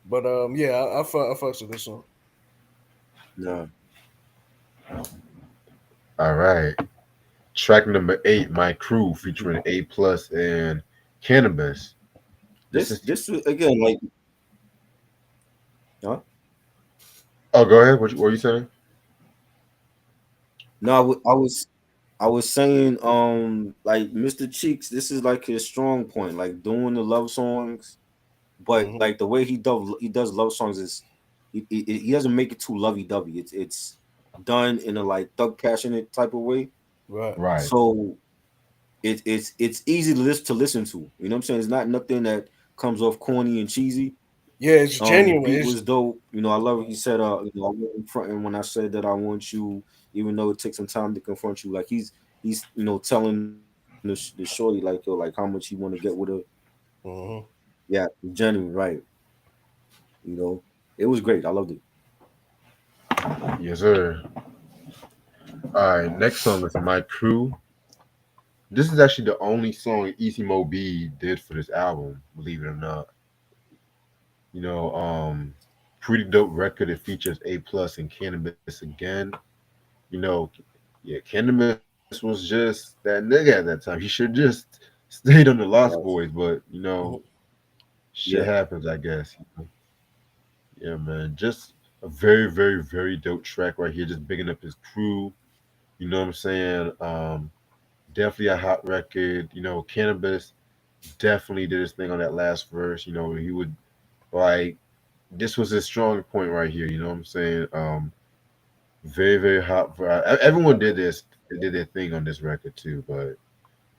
but yeah, I fucks with this song. Nah, All right. Track number 8, My Crew, featuring A Plus and Cannabis. This is this again like huh? oh, go ahead. What were you saying? No, I was saying like Mr. Cheeks. This is like his strong point, like doing the love songs, but Hmm. like the way he does love songs is he doesn't make it too lovey dovey. It's done in a like thug passionate type of way. Right. Right. So it's easy to listen to. You know what I'm saying? It's not nothing that comes off corny and cheesy. Yeah, it's The genuine. beat It's was dope. You know, I love it. He said, I wasn't fronting when I said that I want you, even though it takes some time to confront you. Like he's telling the shorty like yo, like how much he want to get with her. mhm. Yeah, genuine, right? You know, it was great. I loved it. Yes, sir. All right. Next song is My Crew. This is actually the only song Easy Mo B did for this album, believe it or not. You know, pretty dope record. It features A Plus and Cannabis again. You know, yeah, Cannabis was just that nigga at that time. He should just stayed on the Lost Boys, Yes. but you know, Mhm. shit Yeah, happens, I guess. Yeah, man. Just a very, very, very dope track right here. Just bigging up his crew. You know what I'm saying? Definitely a hot record. You know, Cannabis definitely did his thing on that last verse. You know, he would like this was his strong point right here. You know what I'm saying? Very, very hot. Everyone did their thing on this record too. But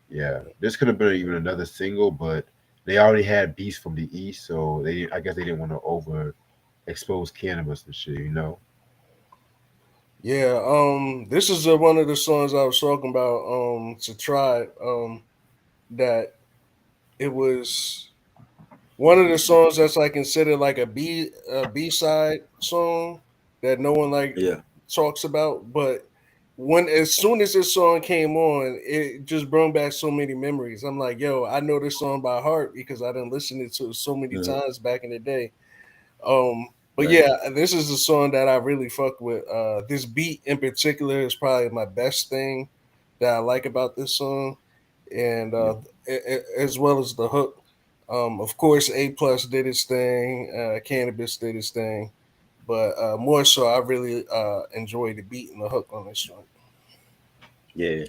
yeah, this could have been even another single, but they already had Beast from the East, so I guess they didn't want to over expose Cannabis and shit. You know? Yeah. This is one of the songs I was talking about. To try. That it was one of the songs that's like considered like a B side song that no one like yeah, talks about, but when as soon as this song came on, it just brought back so many memories. I'm like, yo, I know this song by heart because I done listened it to so many mhm, times back in the day. But right, yeah, this is a song that I really fuck with. This beat in particular is probably my best thing that I like about this song, and yeah, as well as the hook. Of course, A Plus did his thing, Cannabis did his thing, but more so, I really enjoy the beat and the hook on this joint. yeah.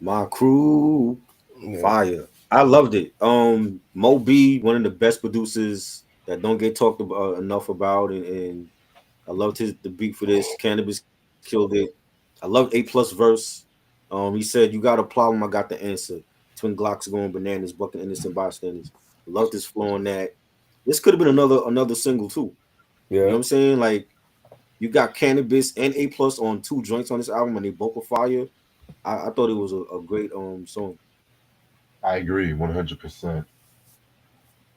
My crew, Yeah, fire. I loved it. Moby, one of the best producers that don't get talked about enough about, and I loved his the beat for this. Cannabis killed it. I loved A plus verse. He said, "You got a problem, I got the answer." Twin Glocks going bananas, bucking innocent bystanders. I loved his flow on that. This could have been another single too. You know yeah, what I'm saying? Like you got Cannabis and A plus on two joints on this album, and they both were fire. I thought it was a great song. I agree, 100%.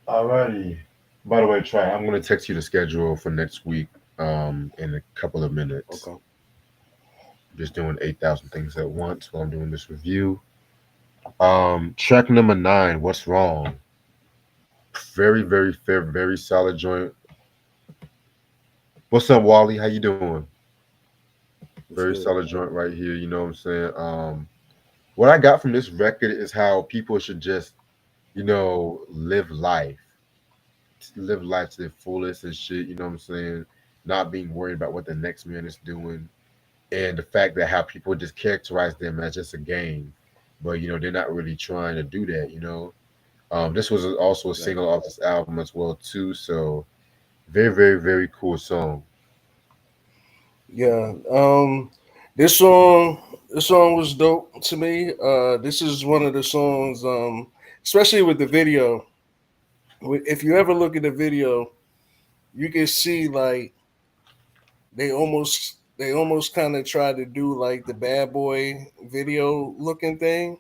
Alrighty. By the way, Trey, I'm gonna text you the schedule for next week. In a couple of minutes. Okay. Just doing 8,000 things at once while I'm doing this review. Track number 9. What's wrong? Very, very fair, very solid joint. What's up, Wally? How you doing? What's Very good? solid joint right here. You know what I'm saying? What I got from this record is how people should just, live life to the fullest and shit. You know what I'm saying? Not being worried about what the next man is doing, and the fact that how people just characterize them as just a game, but they're not really trying to do that. This was also a Right. single off this album as well too. So very, very, very cool song. yeah. This song, this song was dope to me. This is one of the songs, especially with the video. If you ever look at the video, you can see like they almost kind of try to do like the bad boy video looking thing.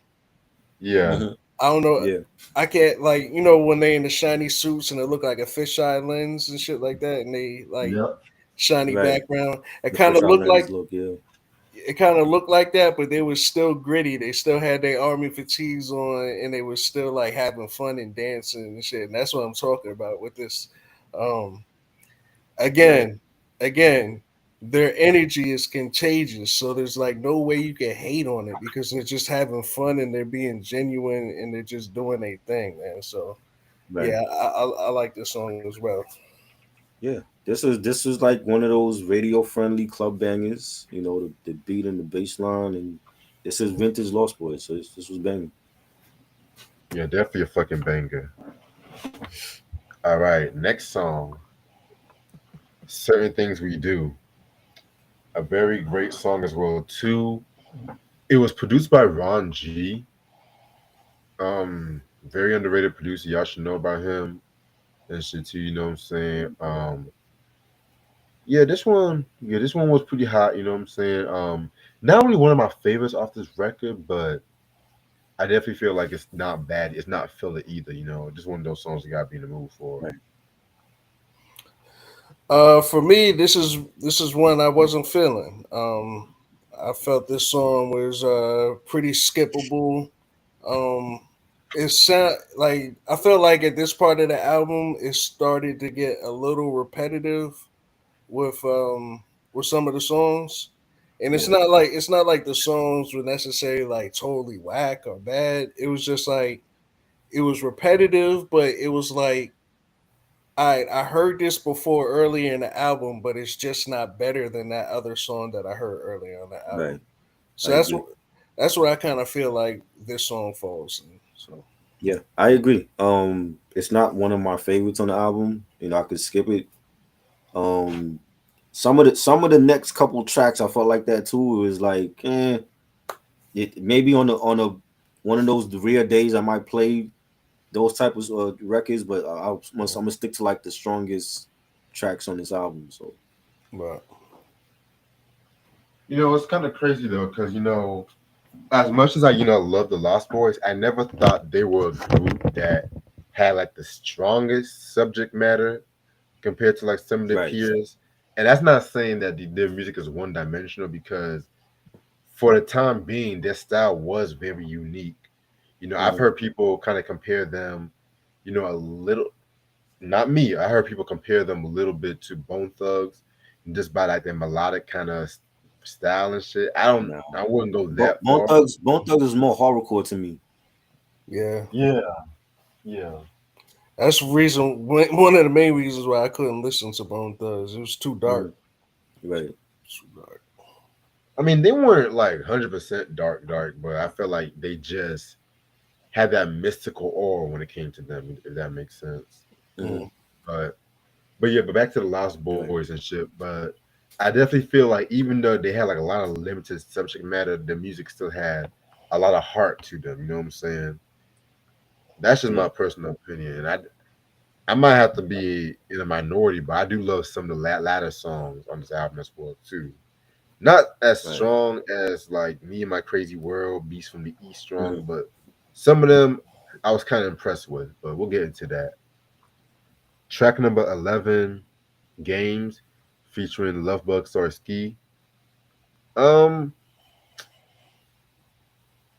Yeah, Hmm. I don't know. Yeah. I can't like when they in the shiny suits and they look like a fisheye lens and shit like that, and they like yep, shiny Right. background. It The kind of fish looked lens like look. Yeah. that, but they was still gritty. They still had their army fatigues on, and they was still like having fun and dancing and shit. And that's what I'm talking about with this. Um, Right. again, again, their energy is contagious. So there's like no way you can hate on it because they're just having fun and they're being genuine and they're just doing their thing, man. So Right. yeah, I like this song as well. Yeah. This is like one of those radio friendly club bangers. You know, the beat and the bass line, and this is vintage Lost Boys. So this was banging. yeah, definitely a fucking banger. All right, next song, "Certain Things We Do," a very great song as well too. It was produced by Ron G. Very underrated producer. Y'all should know about him and shit too. You know what I'm saying? Yeah, this one was pretty hot. You know what I'm saying? Not only one of my favorites off this record, but I definitely feel like it's not bad. It's not filler either. You know, just one of those songs you gotta be in the mood for. Right. For me, this is one I wasn't feeling. I felt this song was pretty skippable. Um, it sound like I felt like at this part of the album, it started to get a little repetitive with um with some of the songs, and it's Yeah. not like the songs were necessarily like totally whack or bad. It was just like it was repetitive, but it was like I heard this before earlier in the album, but it's just not better than that other song that I heard earlier on the album. Right. So I agree. that's where I kind of feel like this song falls in. So Yeah, I agree. It's not one of my favorites on the album. You know, I could skip it. Um, some of the next couple tracks I felt like that too. It was like, maybe on a one of those rare days I might play those type of records, but I'm gonna stick to like the strongest tracks on this album. So but You know, it's kind of crazy though, because as much as I love the Lost Boys, I never thought they were a group that had like the strongest subject matter compared to like some of their right, peers. And that's not saying that their music is one dimensional, because for the time being, their style was very unique. I've hmm heard people kind of compare them, a little. Not me. I heard people compare them a little bit to Bone Thugs, just by like their melodic kind of style and shit. I don't. now I wouldn't go Bone, that Bone far. Thugs Bone Thugs is more horrorcore to me. yeah, Yeah, yeah. that's the reason. One of the main reasons why I couldn't listen to Bone Thugs. It was too dark. Hmm. Right, Too dark. I mean, they weren't like 100% dark, dark, but I feel like they just had that mystical aura when it came to them, if that makes sense. hmm, Mm. But yeah, but back to the Lost right, Boys and shit. But I definitely feel like even though they had like a lot of limited subject matter, the music still had a lot of heart to them. You know what I'm saying? That's just yeah, my personal opinion. And I might have to be in a minority, but I do love some of the latter songs on this album as well too. Not as right, strong as like Me and My Crazy World, Beast from the East hmm, strong, but some of them I was kind of impressed with. But we'll get into that. Track number 11, Games, featuring Lovebug Star Ski. Um,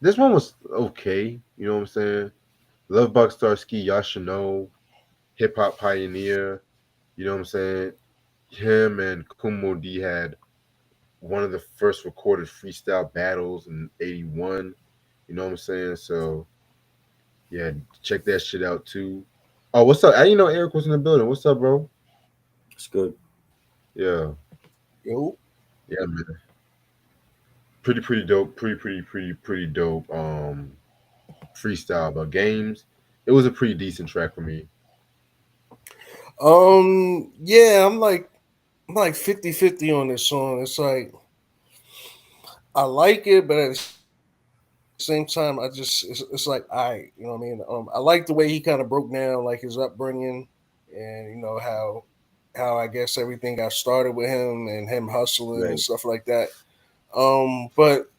this one was okay. You know what I'm saying? Lovebug Star Ski, y'all should know, hip hop pioneer. You know what I'm saying? Him and Kumo D had one of the first recorded freestyle battles in '81. You know what I'm saying? So yeah, check that shit out too. Oh, what's up? I didn't know Eric was in the building. What's up, bro? it's good. Yeah, Yo, yeah, man. Pretty dope. Pretty dope. Freestyle, but Games. It was a pretty decent track for me. yeah, I'm like 50-50 on this song. It's like I like it, but at the same time, it's like I, you know what I mean. I like the way he kind of broke down like his upbringing, and how I guess everything got started with him and him hustling and Right. stuff like that. But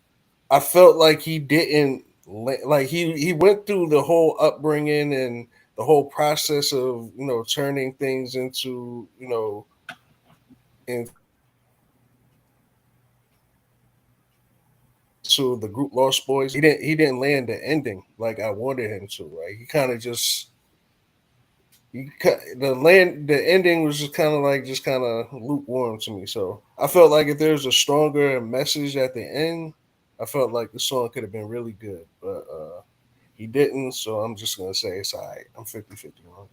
I felt like he didn't like he went through the whole upbringing and the whole process of turning things into into the group Lost Boys. He didn't land the ending like I wanted him to. Right, he kind of just the ending was just kind of lukewarm to me. So I felt like if there was a stronger message at the end, I felt like the song could have been really good, but he didn't. So I'm just gonna say it's alright. I'm 50-50 on it.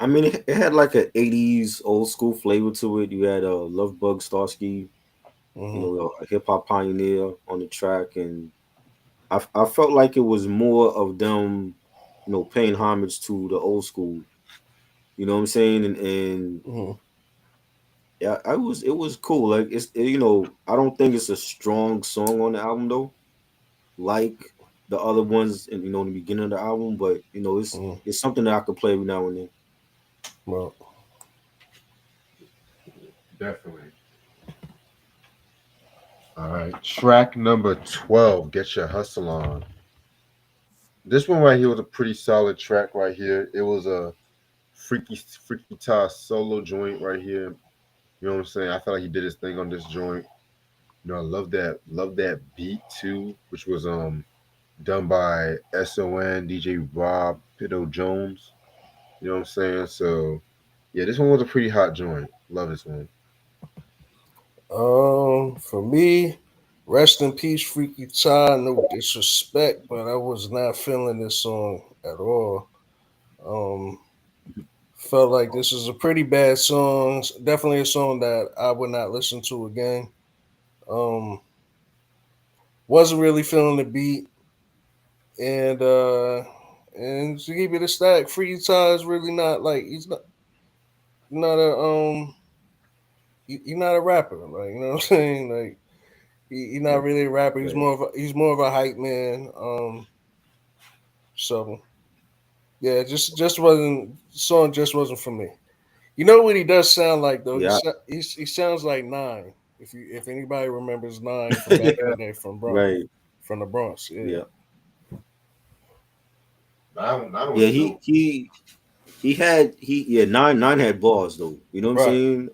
I mean, it had like a '80s old school flavor to it. You had Love Bug Starsky, you Hmm. know, a hip hop pioneer on the track, and I felt like it was more of them, you know, paying homage to the old school. You know what I'm saying? And Hmm. yeah, I was it was cool. Like you know, I don't think it's a strong song on the album though, like the other ones, in, you know, in the beginning of the album. But you know, Hmm. it's something that I could play every now and then. Well, Definitely. All right. Track number 12, Get Your Hustle On. This one right here was a pretty solid track right here. It was a freaky Tah solo joint right here. You know what I'm saying? I felt like he did his thing on this joint. You know, I love that beat too, which was done by SON, DJ Rob Pitto Jones. You know what I'm saying? So yeah, this one was a pretty hot joint. Love this one. for me, rest in peace, Freaky Tah. No disrespect, but I was not feeling this song at all. Um, Felt like this is a pretty bad song. Definitely a song that I would not listen to again. Um, wasn't really feeling the beat, and to keep it a stack, Freaky Tah is really not like not a he's not a rapper. Like you know what I'm saying? Like he's not really a rapper. Right. He's more of a hype man. So yeah, just wasn't song just wasn't for me. You know what he does sound like though? Yeah. He sounds like Nine. If anybody remembers Nine from back in the day Right. from the Bronx, yeah. Yeah. That Yeah. was dope. He had he yeah nine had bars though. You know what I'm Right. saying?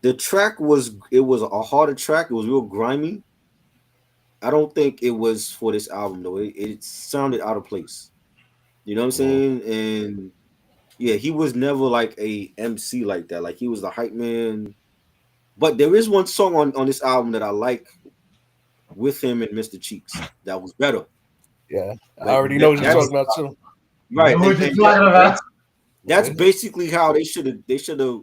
The track was it was a harder track. It was real grimy. I don't think it was for this album though. It sounded out of place. You know what I'm Mm-hmm. saying? And yeah, he was never like a MC like that. Like he was the hype man. But there is one song on this album that I like with him and Mr. Cheeks that was better. Yeah, I Like already know what you're that's talking about too. right, Know what you're and talking about? that's Yeah. basically how they should have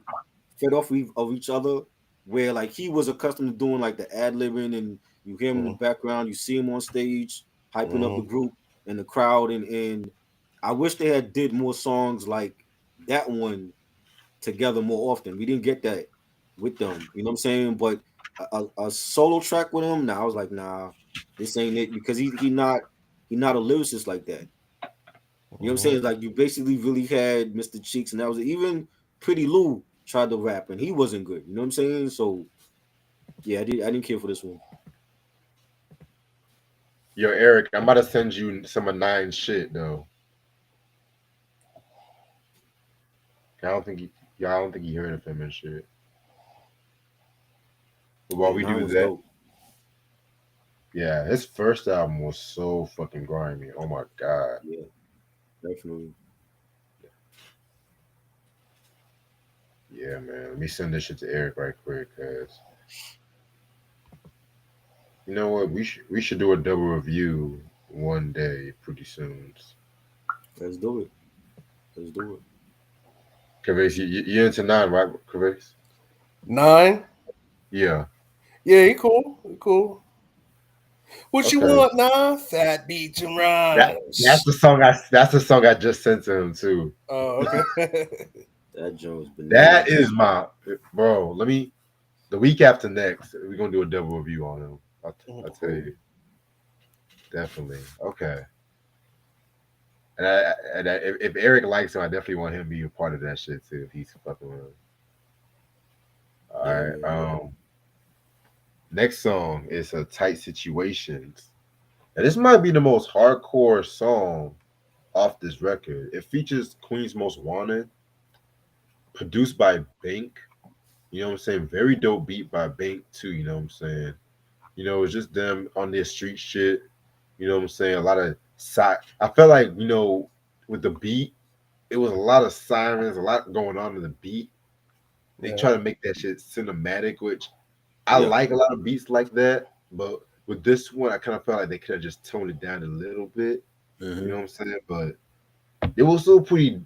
fed off of each other. Where like he was accustomed to doing like the ad libbing, and you hear him in the Mm-hmm. background, you see him on stage hyping up the Mm-hmm. group and the crowd, and I wish they had did more songs like that one together more often. We didn't get that with them, you know what I'm saying? But a solo track with him, now I was like, nah, this ain't it because he not a lyricist like that. You know what I'm Mm-hmm. saying? Like you basically really had Mr. Cheeks, and that was even Pretty Lou tried to rap, and he wasn't good. You know what I'm saying? So yeah, I didn't care for this one. Yo, Eric, I'm about to send you some of Nine's shit though. I don't think I don't think you heard of him and shit. But while Yeah, we nine do was that, dope. yeah, his first album was so fucking grimy. Oh my god. Yeah, definitely. Yeah, man. Let me send this shit to Eric right quick, cause you know what? We should do a double review one day pretty soon. Let's do it. Let's do it. Cavase, you into Nine, right, Cavase? Nine. Yeah. Yeah, he cool. He cool. What you Okay. want, Nine? Fat beats and That rhymes. that's the song I just sent to him too. Oh, okay. That joint was That bananas. is my bro. The week after next, we're gonna do a double review on him. I'll tell Cool. you definitely. Okay, if Eric likes him, I definitely want him to be a part of that shit too. If he's fucking with him. All Yeah, right. man. Next song is a tight situations. And this might be the most hardcore song off this record. It features Queen's Most Wanted, produced by Bank. You know what I'm saying? Very dope beat by Bank too. You know what I'm saying? It's just them on their street shit. You know what I'm saying? A lot of side. I felt like with the beat, it was a lot of sirens, a lot going on in the beat. They Yeah. try to make that shit cinematic, which I Yeah. like a lot of beats like that. But with this one, I kind of felt like they could have just toned it down a little bit. You know Hmm. what I'm saying? But it was still pretty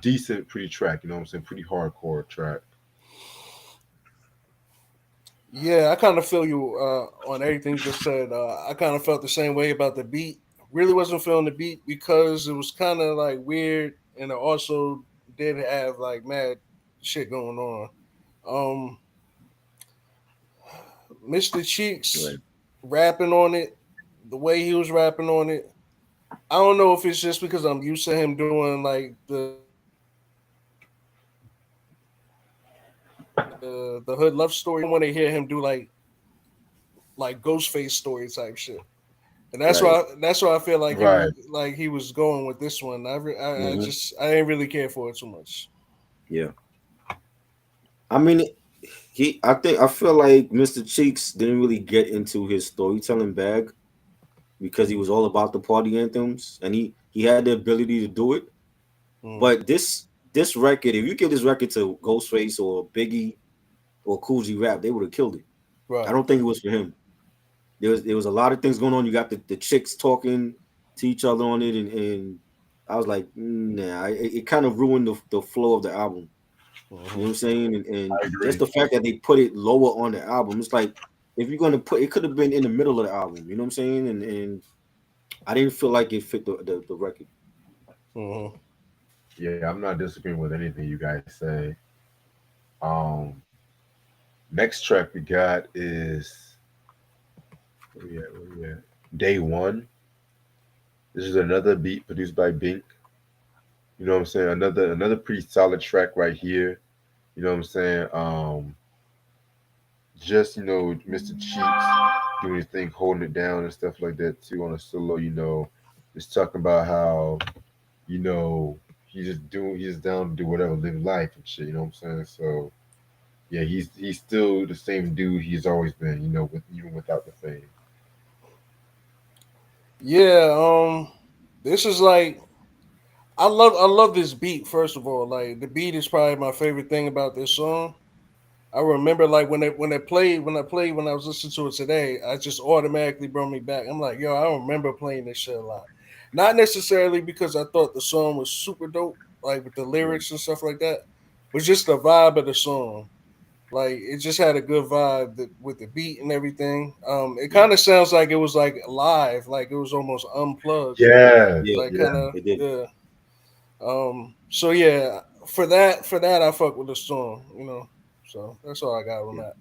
decent, pretty track. You know what I'm saying? Pretty hardcore track. Yeah, I kind of feel you on everything you just said. I kind of felt the same way about the beat. Really wasn't feeling the beat because it was kind of like weird, and it also did have like mad shit going on. Um, Mr. Cheeks Right. rapping on it, the way he was rapping on it. I don't know if it's just because I'm used to him doing like the hood love story. I want to hear him do like Ghostface story type shit. And Right. that's why I feel Right. like he was going with this one. I Hmm. just I didn't really care for it too much. Yeah. I mean, I feel like Mr. Cheeks didn't really get into his storytelling bag because he was all about the party anthems, and he had the ability to do it. Mm, But this record, if you give this record to Ghostface or Biggie or Cool G Rap, they would have killed it. I right. don't think it was for him. There was a lot of things going on. You got the chicks talking to each other on it, and I was like, nah, it kind of ruined the flow of the album. You know Hmm. what I'm saying? And I just agree. the fact that they put it lower on the album, it's like if you're gonna put it, could have been in the middle of the album. You know what I'm saying? And I didn't feel like it fit the record. Hmm. Yeah, I'm not disagreeing with anything you guys say. Um, Next track we got is where we at? Where we at? Day One. This is another beat produced by Bink. You know what I'm saying? Another pretty solid track right here. You know what I'm saying? Just Mr. Cheeks doing his thing, holding it down and stuff like that too on a solo. Just talking about how you know he's down to do whatever, live life and shit. You know what I'm saying? So yeah, he's still the same dude he's always been. With even without the fame. Yeah. This is like I love this beat. First of all, like the beat is probably my favorite thing about this song. I remember like when I was listening to it today, I just automatically brought me back. I'm like, yo, I remember playing this shit a lot. Not necessarily because I thought the song was super dope, like with the Right. lyrics and stuff like that, but just the vibe of the song. Like it just had a good vibe with the beat and everything. It Yeah. kind of sounds like it was like live, like it was almost unplugged, Yeah, Yeah. like yeah, kind of It did. yeah. So yeah, for that I fuck with the song, you know. So that's all I got on Yeah. that.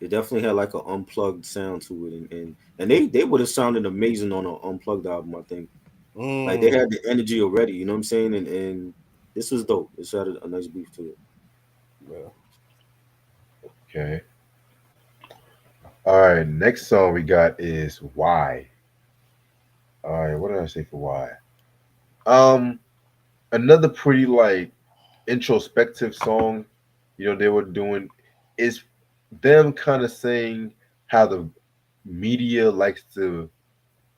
It definitely had like an unplugged sound to it, and they would have sounded amazing on an unplugged album. I think like they Mm, had the energy already. You know what I'm saying? And this was dope. This had a nice beef to it. yeah. okay. All right, next song we got is Why. All right, what did I say for Why? Um, Another pretty like introspective song. They were doing is them kind of saying how the media likes to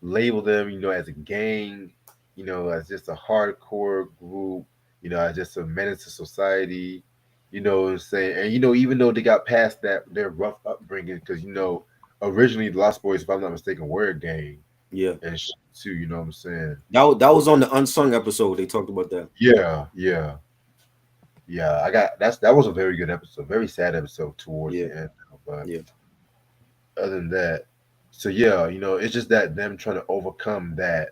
label them, as a gang, as just a hardcore group, as just a menace to society. You know what I'm saying? And even though they got past that, their rough upbringing, because originally the Lost Boys, if I'm not mistaken, were a gang Yeah. and shit too. You know what I'm saying? That was on the unsung episode. They talked about that. Yeah, yeah, yeah. That was a very good episode, very sad episode towards Yeah. the end, but Yeah. other than that, so yeah, it's just that them trying to overcome that,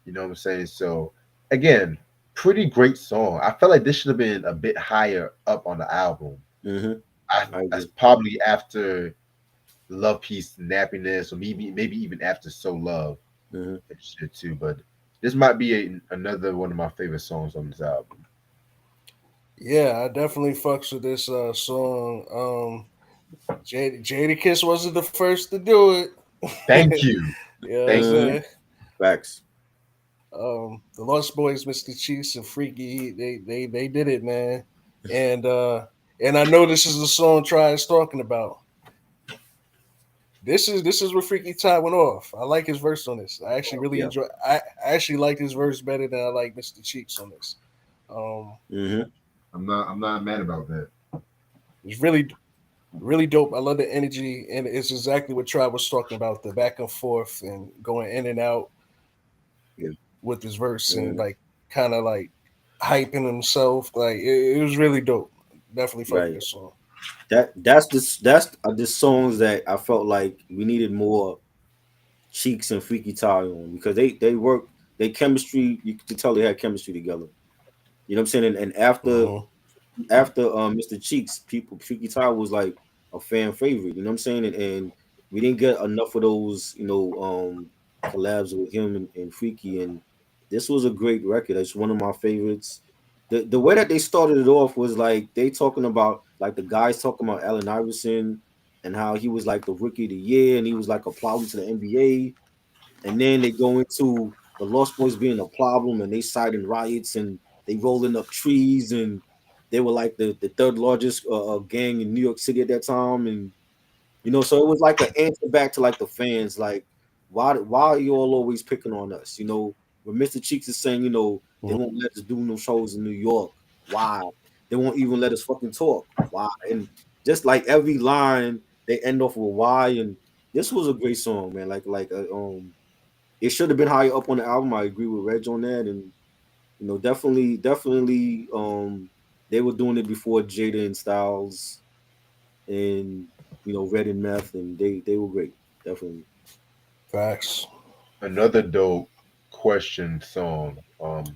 you know what I'm saying? So again, pretty great song. I felt like this should have been a bit higher up on the album. Hmm. I That's agree. probably after Love, Peace, and Nappiness, or maybe even after So Love Hmm. and shit too. But this might be another one of my favorite songs on this album. Yeah, I definitely fucks with this song. Jadakiss wasn't the first to do it. Thank you, You know what I'm thank Hmm. you. saying? Facts. The Lost Boys, Mr. Cheeks and Freaky, they did it, man. And I know this is the song Try is talking about. This is where Freaky Ty went off. I like his verse on this. I actually really Yeah. enjoy. I actually like his verse better than I like Mr. Cheeks on this. Um, Hmm. I'm not mad about that. it's really dope. I love the energy, and it's exactly what Tribe was talking about, the back and forth and going in and out Yeah. with his verse and Hmm. like kind of like hyping himself. Like it was really dope. Definitely fuck with Right. this song. That's the songs that I felt like we needed more Cheeks and Freaky Tile on because they work they chemistry. You could tell they had chemistry together. You know what I'm saying? And Hmm. after Mr. Cheeks, people Freaky Tile was like a fan favorite. You know what I'm saying? And we didn't get enough of those. Collabs with him and Freaky. And this was a great record. It's one of my favorites. The way that they started it off was like they talking about like the guys talking about Allen Iverson and how he was like the rookie of the year and he was like a problem to the NBA. And then they go into the Lost Boys being a problem and they citing riots and they rolling up trees and they were like the third largest gang in New York City at that time. And so it was like an answer back to like the fans, like why are you all always picking on us? When Mr. Cheeks is saying, they won't let us do no shows in New York. Why? They won't even let us fucking talk. Why? And just like every line, they end off with why. And this was a great song, man. It should have been higher up on the album. I agree with Reg on that, and definitely, they were doing it before Jada and Styles, and Red and Meth, and they were great, definitely. Facts. Another dope question song.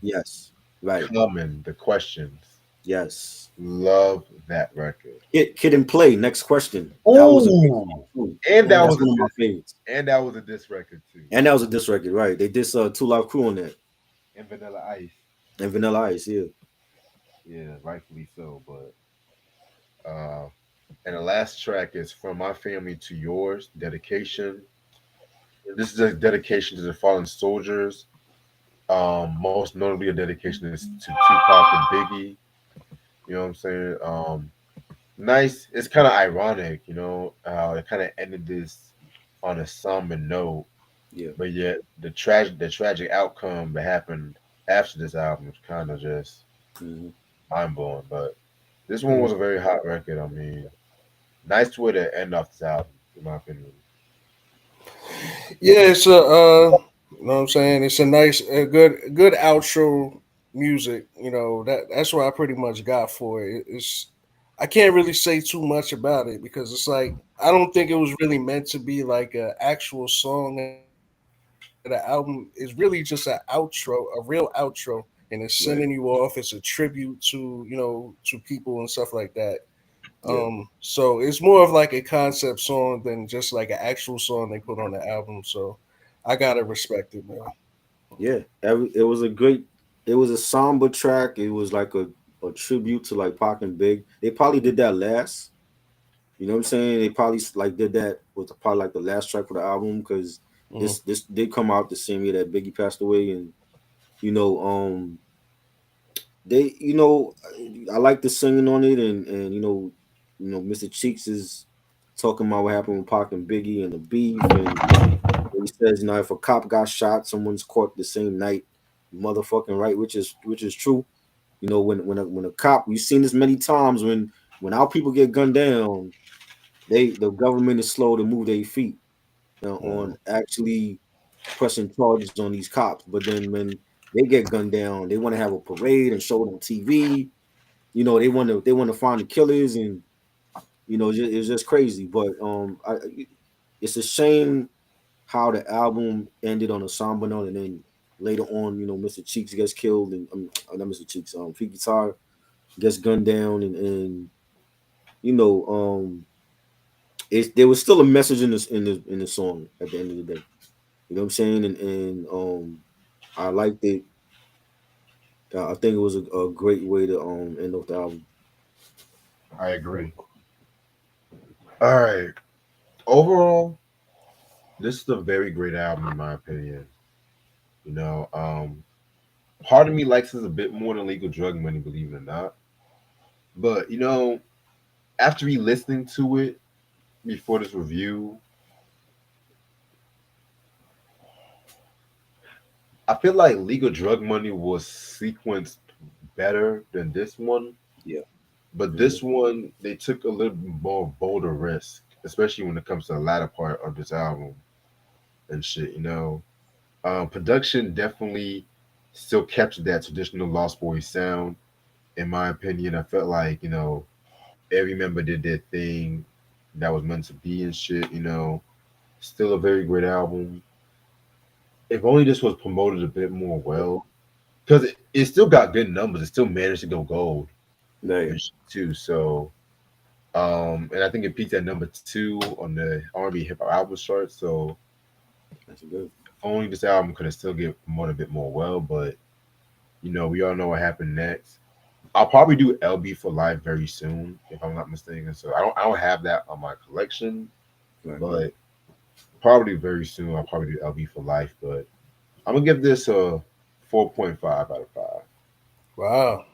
Yes, right. Common the questions. Yes. Love that record. Kid and Play. Next question. That was a great Oh, song too. and that That's was Mm. a one of my diss, favorites, and that was a diss record too. and that was a diss record, right? They did Two Live Crew on that, And Vanilla Ice. and Vanilla Ice. Yeah, Yeah, rightfully so. But and the last track is From My Family to Yours, Dedication. This is a dedication to the fallen soldiers. Most notably, a dedication is to Tupac and Biggie. You know what I'm saying? Nice. It's kind of ironic, it kind of ended this on a somber note, yeah. but yet the tragic outcome that happened after this album was kind of just Hmm. mind blowing. But this one Mm. was a very hot record. I mean, nice way to end off this album, in my opinion. Yeah, it's a you know what I'm saying? It's a nice a good outro music, that's what I pretty much got for it. It's I can't really say too much about it because it's like I don't think it was really meant to be like an actual song of the album. It's really just an outro, a real outro, and it's sending you off. It's a Right. tribute to people and stuff like that. Yeah. So it's more of like a concept song than just like an actual song they put on the album. So I gotta respect it, man. Yeah. It was a great. It was a somber track. It was like a tribute to like Pac and Big. They probably did that last. You know what I'm saying? They probably like did that with probably like the last track for the album because Mm. this did come out the same year that Biggie passed away, and you know, um, they I like the singing on it, and Mr. Cheeks is talking about what happened with Pac and Biggie and the beef, and he says if a cop got shot, someone's caught the same night, motherfucking right, which is true. When a cop, we've seen this many times when our people get gunned down, the government is slow to move their feet on Mm. actually pressing charges on these cops. But then when they get gunned down, they want to have a parade and show it on TV. They want to find the killers, and it's just crazy. But it's a shame how the album ended on a somber note, and then later on, Mr. Cheeks gets killed, and not Mr. Cheeks, Pete Guitar gets gunned down, and you know, there was still a message in this in the song at the end of the day. You know what I'm saying? And I liked it. I think it was a great way to end off the album. I agree. All right. Overall, this is a very great album in my opinion. You know, part of me likes this a bit more than Legal Drug Money, believe it or not. But after re-listening to it before this review, I feel like Legal Drug Money was sequenced better than this one. Yeah. But Hmm. this one, they took a little more bolder risk, especially when it comes to the latter part of this album and shit. Production definitely still captured that traditional Lost Boys sound. In my opinion, I felt like, every member did their thing that was meant to be and shit. Still a very great album. If only this was promoted a bit more well. Because it still got good numbers. It still managed to go gold Right. and shit too. So and I think it peaked at number two on the R&B hip hop album chart. So That's good. if only this album could have still get promoted a bit more well, but we all know what happened next. I'll probably do LB for Life very soon, if I'm not mistaken. So I don't have that on my collection, Right. but probably very soon I'll probably do LB for Life. But I'm gonna give this a 4.5 out of 5. Wow.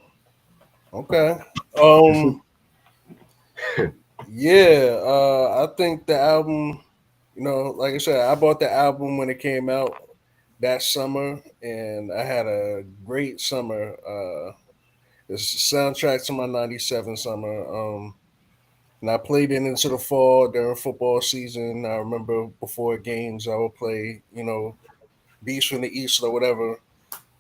Okay. Um. Yeah. I think the album. Like I said, I bought the album when it came out that summer, and I had a great summer. It's the soundtrack to my '97 summer. And I played it into the fall during football season. I remember before games, I would play, Beats from the East or whatever.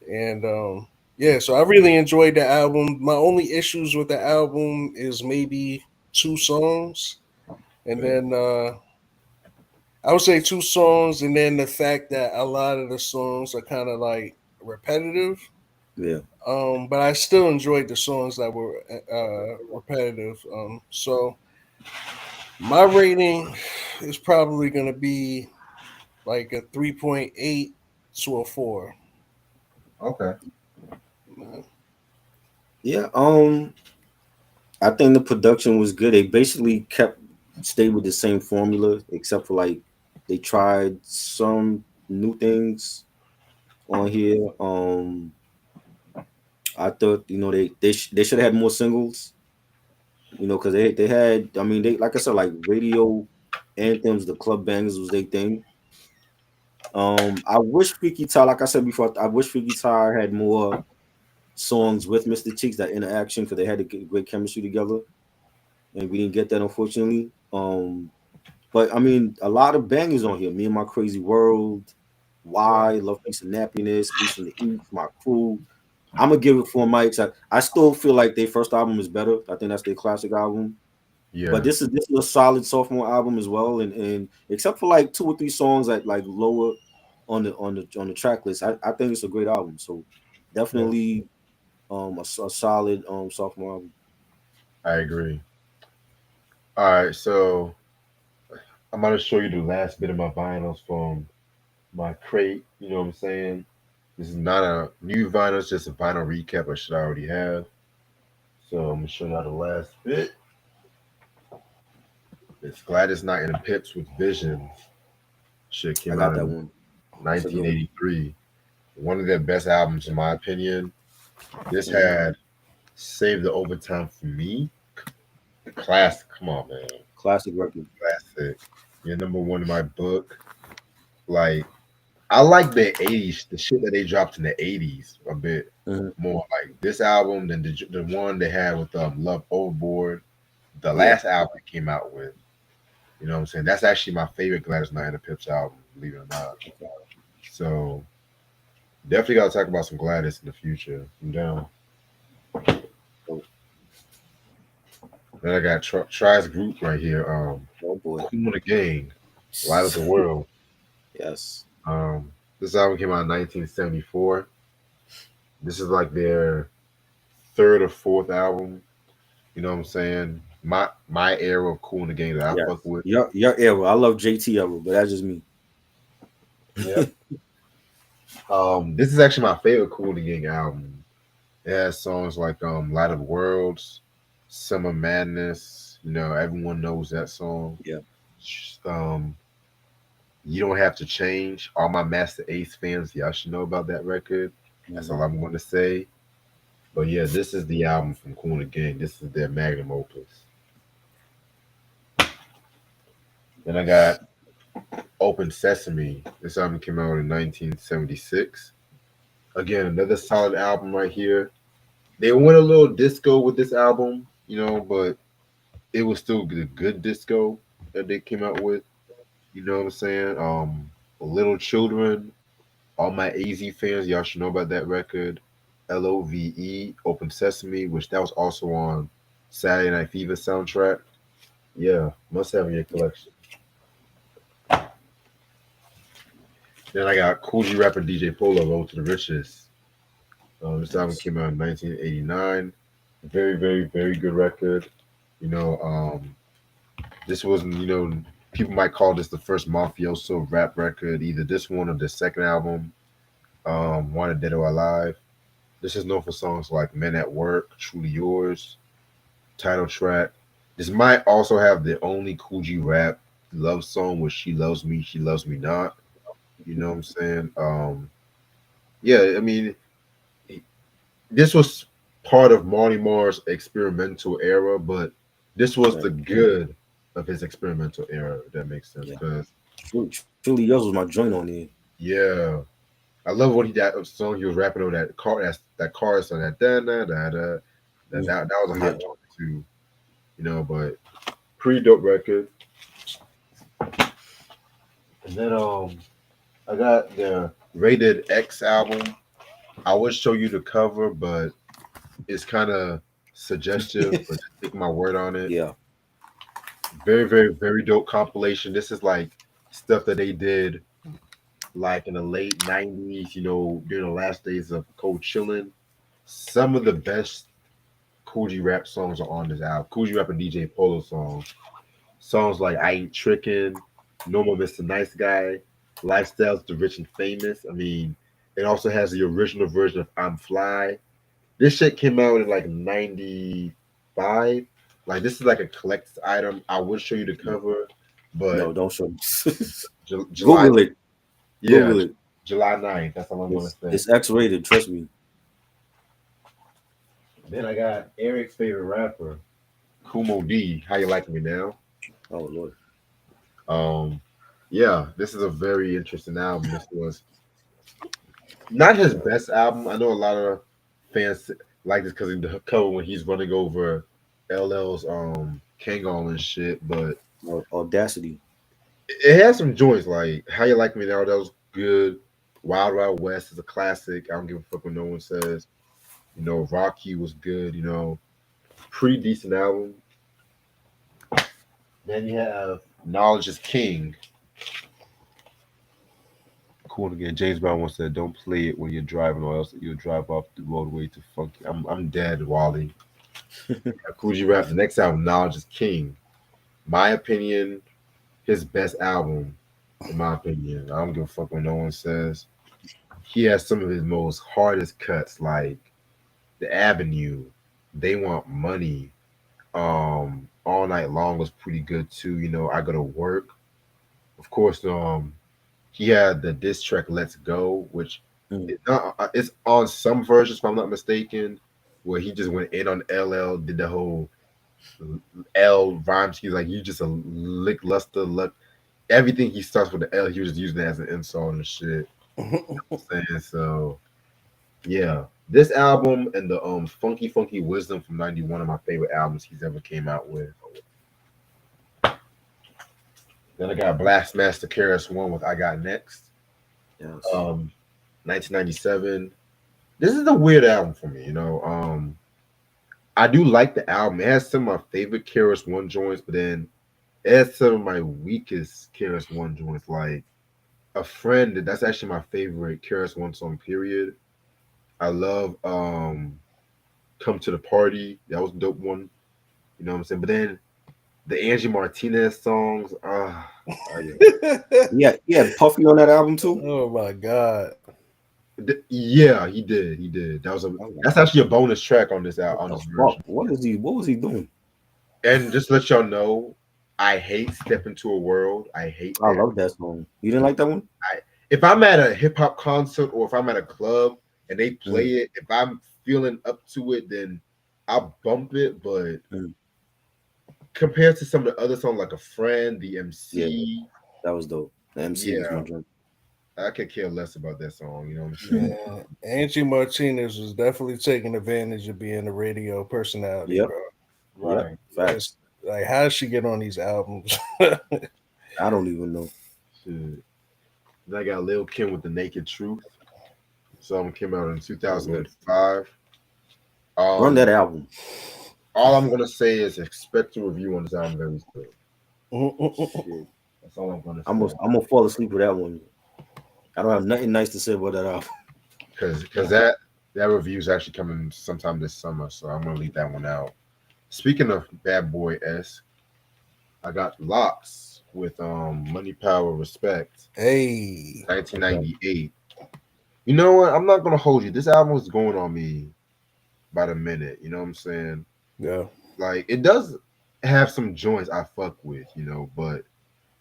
And yeah, so I really enjoyed the album. My only issues with the album is maybe two songs. And Okay. then I would say two songs, and then the fact that a lot of the songs are kind of like repetitive. Yeah. But I still enjoyed the songs that were repetitive. So my rating is probably going to be like a 3.8 to a 4. Okay. Yeah. I think the production was good. They basically stayed with the same formula, except for like they tried some new things on here. I thought they should have had more singles. Because they had. I mean, they like I said, like radio anthems, the club bangers was their thing. I wish Freaky Tile, like I said before, I wish Freaky Tile had more songs with Mr. Cheeks, that interaction, because they had a great chemistry together, and we didn't get that unfortunately. But I mean, a lot of bangers on here. Me and My Crazy World, Yeah. Why, Love Peace and Nappiness, Beats from the East, My Crew. I'm gonna give it 4 mics. I still feel like their first album is better. I think that's their classic album. But Yeah. this is a solid sophomore album as well. And except for like two or three songs that like lower on the track list, I think it's a great album. So Yeah. definitely a solid sophomore album. I agree. All right, so I'm gonna show you the last bit of my vinyls from my crate. You know what I'm saying? This is not a new vinyl, it's just a vinyl recap of shit I already have. So I'm gonna show y'all the last bit. It's Gladys Knight and the Pips with Visions. Shit I came got out that in one. It's a good one. 1983. One of their best albums, in my opinion. This Hmm. had Save the Overtime for Me. Classic. Come on, man. Classic record. Classic. You're number one in my book. Like, I like the 80s, the shit that they dropped in the 80s a bit Hmm. more. Like this album than the one they had with Love Overboard, the Yeah. last album they came out with. You know what I'm saying? That's actually my favorite Gladys Knight and the Pips album, believe it or not. Okay. So definitely got to talk about some Gladys in the future. I'm down. Oh, Then I got Try's group right here. oh boy. Cool in the Gang, Light of the World. Yes. Um, this album came out in 1974. This is like their third or fourth album. You know what I'm saying? my era of Cool in the Game that I Yes. fuck with. Your era. I love JT era, but that's just me. Yeah. This is actually my favorite Cool in the Gang album. It has songs like Light of Worlds, Summer Madness. You know, everyone knows that song. Yeah. Um, You Don't Have to Change. All my Master Ace fans, y'all should know about that record. That's all Mhm. I'm going to say. But yeah, this is the album from Cool and the Gang. This is their magnum opus. Then I got Open Sesame. This album came out in 1976. Again, another solid album right here. They went a little disco with this album, you know, but it was still the good disco that they came out with. You know what I'm saying? Little Children, all my AZ fans, y'all should know about that record. LOVE, Open Sesame, which that was also on Saturday Night Fever soundtrack. Yeah, must have in your collection. Then I got Cool G Rapper DJ Polo, Road to the Riches. This album Yes. came out in 1989. Very, very, very good record. You know, this wasn't, you know, people might call this the first mafioso rap record, either this one or the second album, Wanted Dead or Alive. This is known for songs like Men at Work, Truly Yours, title track. This might also have the only Cool G rap love song where She Loves Me Not. You know what I'm saying? Yeah, I mean, this was part of Marty Marr's experimental era, but this was Right. the good of his experimental era, if that makes sense. Yeah. Because, Truly yours was my joint on there. yeah, I love what he that song he was rapping on that car, that chorus on that da da da da. That was a Yeah. hot joint too, you know, but pretty dope record. And then I got the Rated X album. I would show you the cover, but it's kind of suggestive, but just take my word on it. Yeah. Very, very, very dope compilation. This is like stuff that they did like in the late 90s, you know, during the last days of Cold Chillin'. Some of the best Coogee rap songs are on this album. Coogee rap and DJ Polo songs. Songs like I Ain't Trickin', Normal Mr. Nice Guy, Lifestyles the Rich and Famous. I mean, it also has the original version of I'm Fly. This shit came out in like 95. Like this is like a collector's item. I would show you the cover, but No, don't show me. July, Google it. yeah, Google it. July 9th. That's all I'm gonna say. It's X rated. Trust me. Then I got Eric's favorite rapper, Kumo D. How you like me now? Oh Lord. Um, yeah, this is a very interesting album. This was not his best album. I know a lot of fans like this because of the cover when he's running over LL's Kangol and shit, but Audacity. it has some joints like How You Like Me Now. That was good. Wild Wild West is a classic. I don't give a fuck what no one says. You know, Rocky was good. You know, pretty decent album. Then you have Knowledge is King. Cool again. James Brown once said, "Don't play it when you're driving, or else you'll drive off the roadway to funky." I'm dead, Wally. Coogee Rap. The next album, Knowledge is King. My opinion, his best album. In my opinion, I don't give a fuck what no one says. He has some of his most hardest cuts, like The Avenue, They Want Money. All Night Long was pretty good too. You know, I Go to Work. Of course, he had the diss track "Let's Go," which Mm. it's on some versions, if I'm not mistaken, where he just went in on LL, did the whole L rhyme scheme, like you just a lick luster luck. Everything he starts with the L, he was just using it as an insult and shit. Saying so, yeah. This album and the Funky Funky Wisdom from '91 are my favorite albums he's ever came out with. Then I got Blastmaster KRS One with I Got Next. Yes. 1997. This is a weird album for me, you know. I do like the album. It has some of my favorite KRS One joints, but then it has some of my weakest KRS One joints. Like A Friend, that's actually my favorite KRS One song, period. I love Come to the Party. That was a dope one. You know what I'm saying? But then the Angie Martinez songs, Oh yeah. Yeah, he had Puffy on that album too. Oh my god. yeah, he did. He did. I was like, That's actually a bonus track on what on the this fuck? version. What is he? What was he doing? And just to let y'all know, I hate Step Into a World. I hate I that. love that song. You didn't like that one? I If I'm at a hip hop concert or if I'm at a club and they play Mm, it, if I'm feeling up to it, then I'll bump it. But mm. compared to some of the other songs like A Friend, The Yeah, MC, that was dope. The MC was my yeah, drink. I could care less about that song. You know what I'm saying? Yeah, Angie Martinez was definitely taking advantage of being a radio personality, Yep, bro. yep. Right. Facts. It's like, how does she get on these albums? I don't even know. Shit. Then I got Lil Kim with The Naked Truth. Song came out in Oh Lord, 2005. run that Um, album. all I'm gonna say is expect a review on this album very soon. Shit, That's all I'm gonna I'm say. gonna, I'm gonna fall asleep with that one. I don't have nothing nice to say about that album. Because that review is actually coming sometime this summer, so I'm gonna leave that one out. Speaking of Bad Boy S, I got Locks with Money Power Respect, Hey, 1998. You know what? I'm not gonna hold you. This album was going on me by the minute. You know what I'm saying? yeah, Like it does have some joints I fuck with, but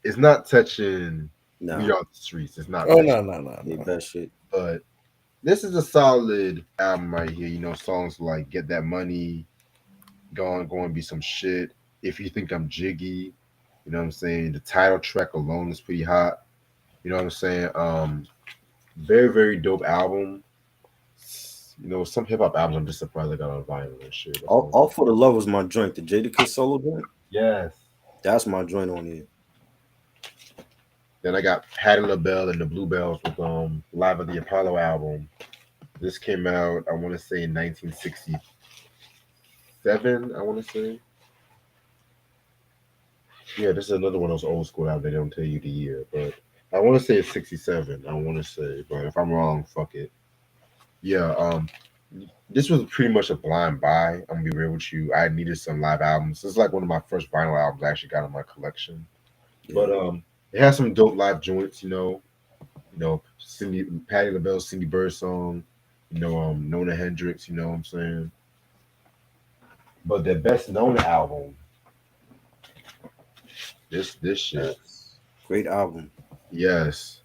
it's not touching We Nah, Are the Streets. It's not oh touching. no, no, no, they no. best shit. But this is a solid album right here. Songs like Get That Money, Go and Be Some Shit. If You Think I'm Jiggy, you know what I'm saying? The title track alone is pretty hot. You know what I'm saying? Very, very dope album. Some hip hop albums I'm just surprised I got on vinyl and shit. That's all. All for the Love was my joint. The Jadakiss solo joint. Yes. That's my joint on here. Then I got Patti LaBelle and the Bluebells with Live at the Apollo album. This came out, I want to say, in 1967. I want to say. Yeah, this is another one of those old school albums. They don't tell you the year, but I want to say it's 67. I want to say, but if I'm wrong, fuck it. Yeah, this was pretty much a blind buy. I'm gonna be real with you. I needed some live albums. This is like one of my first vinyl albums I actually got in my collection. Yeah. But it has some dope live joints. Cindy, Patti LaBelle, Cindy Bird song. Nona Hendrix. You know what I'm saying? But the best known album, this shit. Great album. Yes.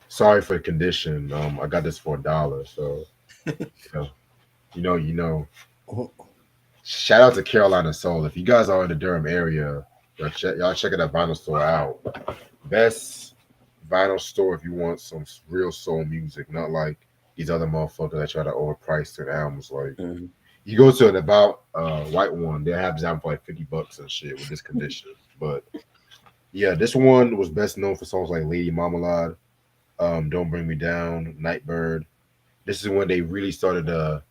Sorry for the condition. I got this for $1. So you know, you know. Shout out to Carolina Soul. If you guys are in the Durham area, y'all check that vinyl store out. Best vinyl store if you want some real soul music, not like these other motherfuckers that try to overprice their albums. Like Mhm. you go to an about white one, they have this album for like $50 and shit with this condition. But yeah, this one was best known for songs like Lady Marmalade, Don't Bring Me Down, Nightbird. This is when they really started to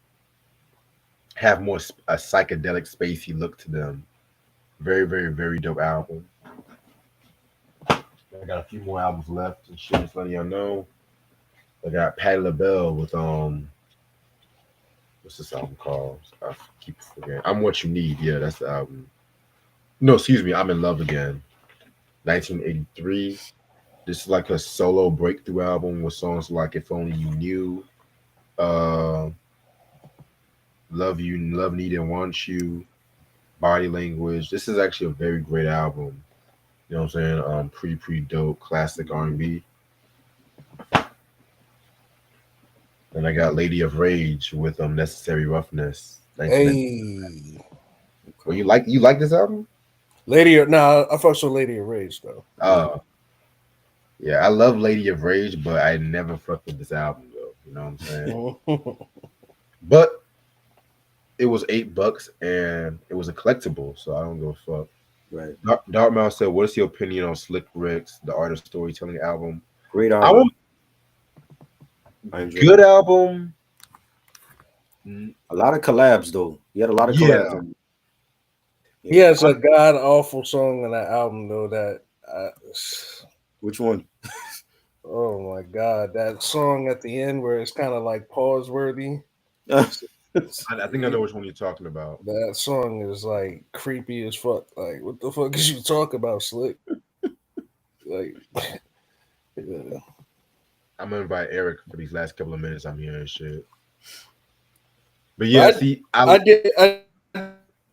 have more a psychedelic spacey look to them. Very, very, very dope album. I got a few more albums left and shit. Just letting y'all know. I got Patti LaBelle with what's this album called? I keep forgetting. I'm What You Need. Yeah, that's the album. No, excuse me. I'm in Love Again. 1983. This is like a solo breakthrough album with songs like If Only You Knew, uh, Love You, Love Need and Want You, Body Language. This is actually a very great album. You know what I'm saying? Pretty dope, classic R&B. And I got Lady of Rage with Necessary Roughness. 1990. Hey, Well, Okay. you like this album? Nah, I fucks with Lady of Rage though. Yeah. Yeah, I love Lady of Rage, but I never fucked with this album though. You know what I'm saying? But it was $8 and it was a collectible, so I don't give a fuck. Right. Dartmouth said, "What is your opinion on Slick Rick's The Art of Storytelling album?" Great I album. want I enjoyed good it. album. A lot of collabs though. He had a lot of collabs Yeah, on it. He Yeah. has a god awful song on that album though. Which one? Oh my god, that song at the end where it's kind of like pause worthy. I think I know which one you're talking about. That song is like creepy as fuck. Like, what the fuck is you talking about, Slick? Like, yeah. I'm gonna invite Eric for these last couple of minutes. I'm hearing shit. But yeah, But see, I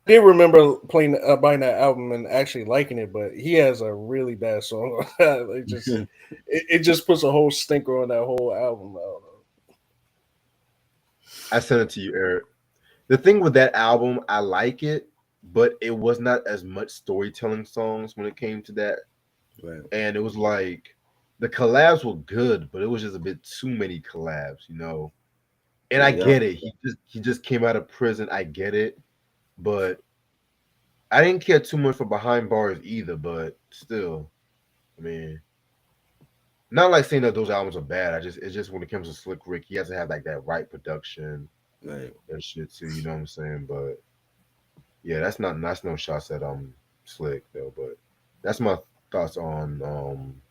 did remember playing buying that album and actually liking it, but he has a really bad song. It just puts a whole stinker on that whole album. I don't know. I sent it to you, Eric. The thing with that album, I like it, but it was not as much storytelling songs when it came to that. Right. And it was like the collabs were good, but it was just a bit too many collabs, you know. And I Yeah. get it. He just came out of prison. I get it, but I didn't care too much for Behind Bars either. But still, I mean, not like saying that those albums are bad. It's just when it comes to Slick Rick, he has to have like that right production Right. and shit too. You know what I'm saying? But yeah, that's no shots at Slick though. But that's my thoughts on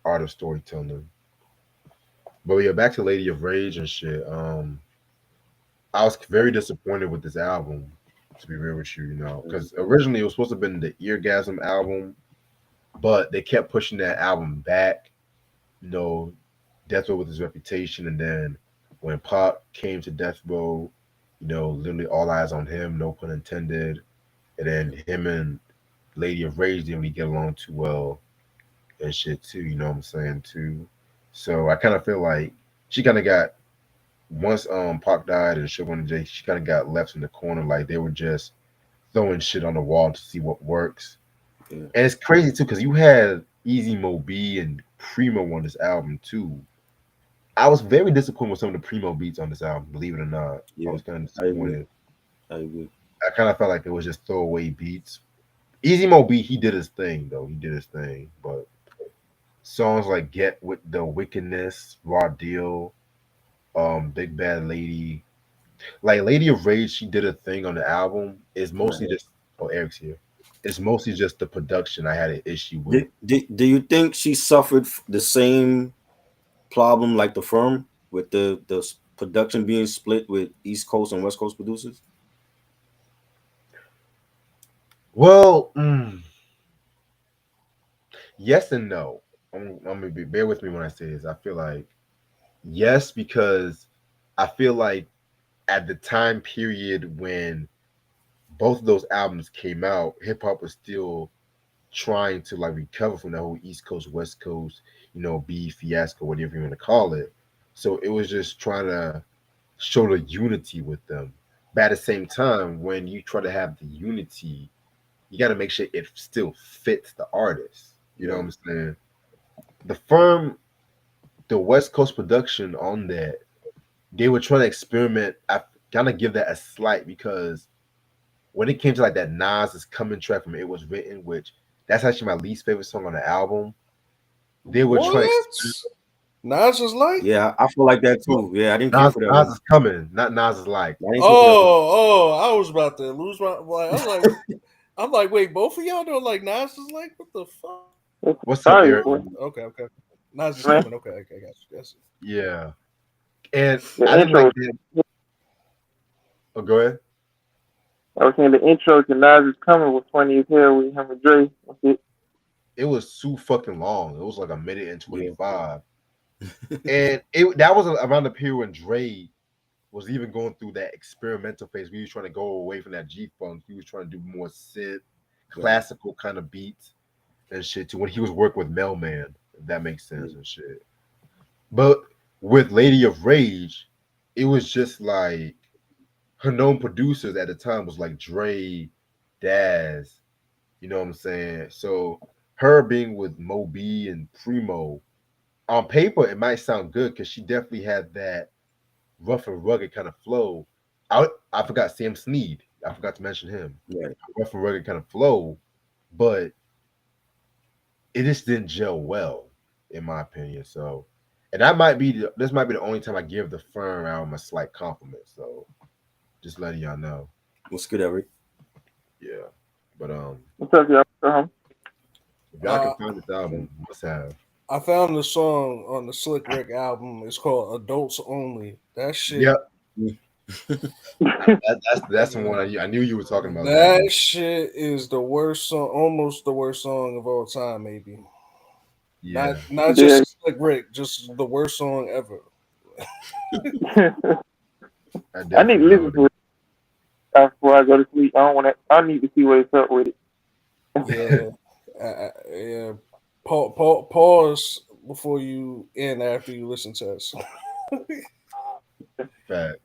art of storytelling. But yeah, back to Lady of Rage and shit. I was very disappointed with this album, to be real with you, you know, because originally it was supposed to have been the Eargasm album, but they kept pushing that album back, you know, Death Row with his reputation, and then when Pop came to Death Row, you know, literally all eyes on him, no pun intended, and then him and Lady of Rage didn't really get along too well and shit too, you know what I'm saying too. So I kind of feel like she kind of got once Pac died and Sugar and Jay, she kind of got left in the corner, like they were just throwing shit on the wall to see what works. Yeah. And it's crazy too, because you had Easy Mo B and Primo on this album too. I was very disappointed with some of the Primo beats on this album, believe it or not. I Yeah. was kind of I agree. disappointed. I agree. I kind of felt like it was just throwaway beats. Easy Mo B, he did his thing though. He did his thing. But songs like Get with the Wickedness, Raw Deal, Big Bad Lady, like Lady of Rage, she did a thing on the album. It's Right. mostly just Eric's here. It's mostly just the production I had an issue with. Do you think she suffered the same problem like the firm with the production being split with East Coast and West Coast producers? Well, yes and no. I'm gonna be bear with me when I say this. I feel like yes because I feel like at the time period when both of those albums came out, hip hop was still trying to like recover from that whole East Coast, West Coast, you know, beef fiasco, whatever you want to call it. So it was just trying to show the unity with them. But at the same time, when you try to have the unity, you got to make sure it still fits the artist. You know what Right. I'm saying? The firm, the West Coast production on that, they were trying to experiment. I kind of give that a slight because when it came to like that Nas is coming track from It Was Written, which that's actually my least favorite song on the album. They were trying to What? Nas is like? Yeah, I feel like that too. Yeah, I didn't care Nas, for that Nas one. is coming, not Nas is like. I didn't care for that one. Oh, I was about to lose my. Like, I was like, what? I'm like, wait, both of y'all don't like Nas is like? What the fuck? It's What's up, sorry Eric? for Okay. Nas is man. coming. Okay, got you. Yeah, and The I didn't like intro. that. Oh, go ahead. I was saying the intro to Nas is coming was funny as hell with him and Dre. That's it. It was too fucking long. It was like a minute and Yeah. 25, and it that was around the period when Dre was even going through that experimental phase. We was trying to go away from that G funk. He was trying to do more synth, Right. classical kind of beats and shit. To when he was working with Mailman, if that makes Yeah. sense and shit. But with Lady of Rage, it was just like her known producers at the time was like Dre, Daz. You know what I'm saying? So her being with Moby and Primo, on paper it might sound good because she definitely had that rough and rugged kind of flow. I forgot Sam Snead. I forgot to mention him. Right. Rough and rugged kind of flow, but it just didn't gel well, in my opinion. So, and this might be the only time I give the Firm album a slight compliment. So, just letting y'all know. What's good, Eric? Yeah, but What's up, y'all? Uh-huh. if y'all can Uh, find this album, must have. I found the song on the Slick Rick album. It's called "Adults Only." That shit Yep, That's the one I knew you were talking about. That shit is the worst song, almost the worst song of all time, maybe. Yeah, Not Yeah. just Slick Rick, just the worst song ever. I I need to definitely know listen to it. it before I go to sleep. I don't want to. I need to see what's up with it. Yeah, yeah. Pause before you end after you listen to us. Facts.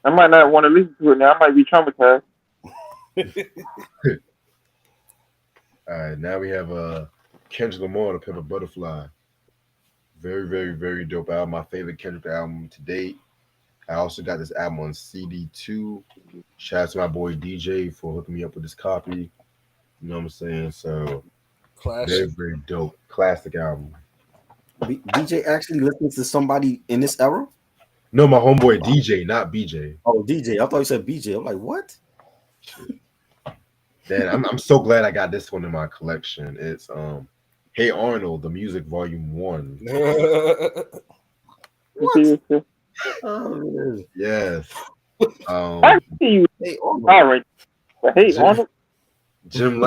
I might not want to listen to it now. I might be traumatized. All right, now we have Kendrick Lamar, The Pimp a Butterfly. Very, very, very dope album. My favorite Kendrick album to date. I also got this album on CD2. Shout out to my boy DJ for hooking me up with this copy. You know what I'm saying? So very, Classic. very dope. Classic album. DJ actually listens to somebody in this era. No, my homeboy DJ, not BJ. Oh, DJ. I thought you said BJ. I'm like, what? Then I'm so glad I got this one in my collection. It's Hey Arnold, the music volume 1. What? Seriously. Oh, man. Yes. I see you. Hey, oh, All right. But hey, Jim, Arnold. Jim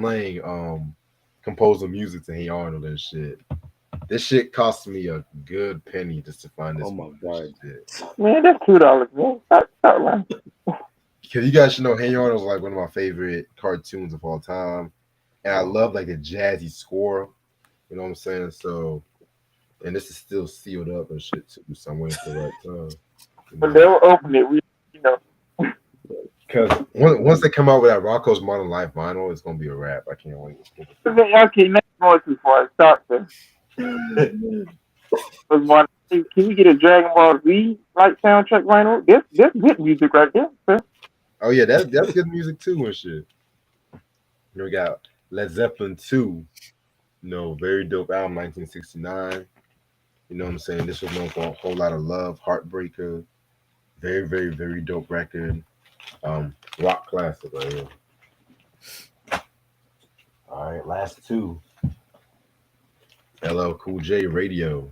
Lang composed the music to Hey Arnold and shit. This shit cost me a good penny just to find this oh my one. God. Shit. Man, that's $2, man. Stop lying. Cause you guys should know Hey Arnold is like one of my favorite cartoons of all time. And I love like the jazzy score. You know what I'm saying? So and this is still sealed up and shit too, so I'm waiting for the right time. But they'll open it. You know. Because once they come out with that Rocco's Modern Life vinyl, it's gonna be a wrap. I can't wait. Okay, next going too far. Stop there. Was one. Hey, can we get a Dragon Ball Z like soundtrack vinyl? That's good music right there. Sir. Oh yeah, that's good music too and shit. Then we got Led Zeppelin 2. You know, very dope album, 1969. You know what I'm saying? This was known for a whole lot of love, Heartbreaker. Very, very, very dope record. Rock classic right here. All right, last two. LL Cool J Radio.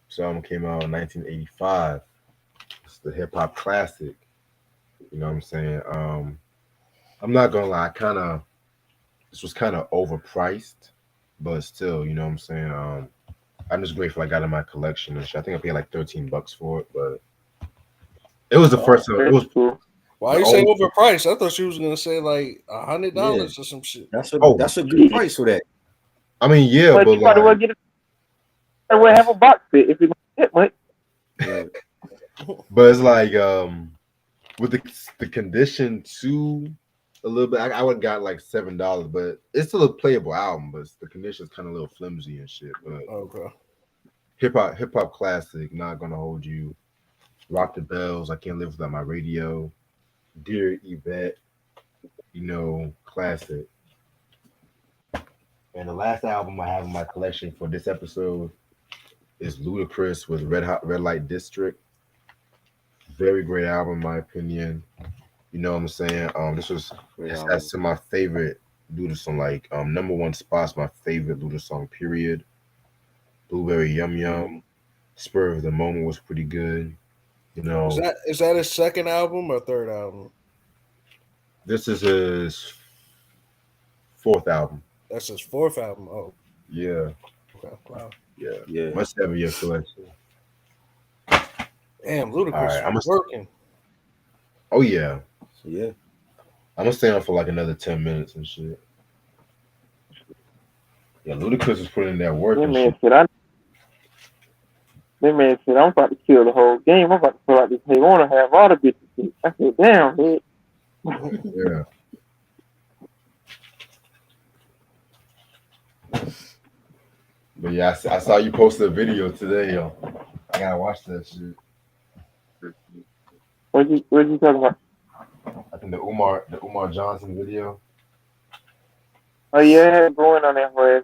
This album came out in 1985. It's the hip hop classic. You know what I'm saying? I'm not gonna lie, this was kind of overpriced, but still, you know what I'm saying? I'm just grateful I got it in my collection and shit. I think I paid like $13 for it, but it was the first time. It was Cool. Why you say overpriced? I thought she was gonna say like $100 Yeah. or some shit. That's Oh. that's a good price for that. I mean, yeah, But but you might as well like, get it. Might as well have a box set if you want it, but Yeah. but it's like with the condition too a little bit. I would have got like $7, but it's still a playable album, but the condition's kind of a little flimsy and shit. But Okay. hip hop classic. Not gonna hold you. Rock the Bells. I Can't Live Without My Radio. Dear Yvette. You know, classic. And the last album I have in my collection for this episode is Ludacris with Red Light District. Very great album, in my opinion. You know what I'm saying? This was that's some of my favorite Luda song, like number one spots, my favorite Luda song, period. Blueberry Yum Yum. Spur of the Moment was pretty good. You know, Is that his second album or third album? this is his fourth album. That's his fourth album. Oh, Yeah, okay. Wow. yeah. Must have in your collection. Damn, Ludacris All right, is working. Oh yeah. Yeah. I'm gonna stay on for like another 10 minutes and shit. Yeah, Ludacris is putting in that work. that And man shit. said, I'm about to kill the whole game. I'm about to feel like this. Hey, want to have all the bitches. I said, damn, man. Yeah. But yeah, I saw you posted a video today, yo. I gotta watch that shit. What you talking about? I think the Umar Johnson video. Oh yeah, going on that for ass.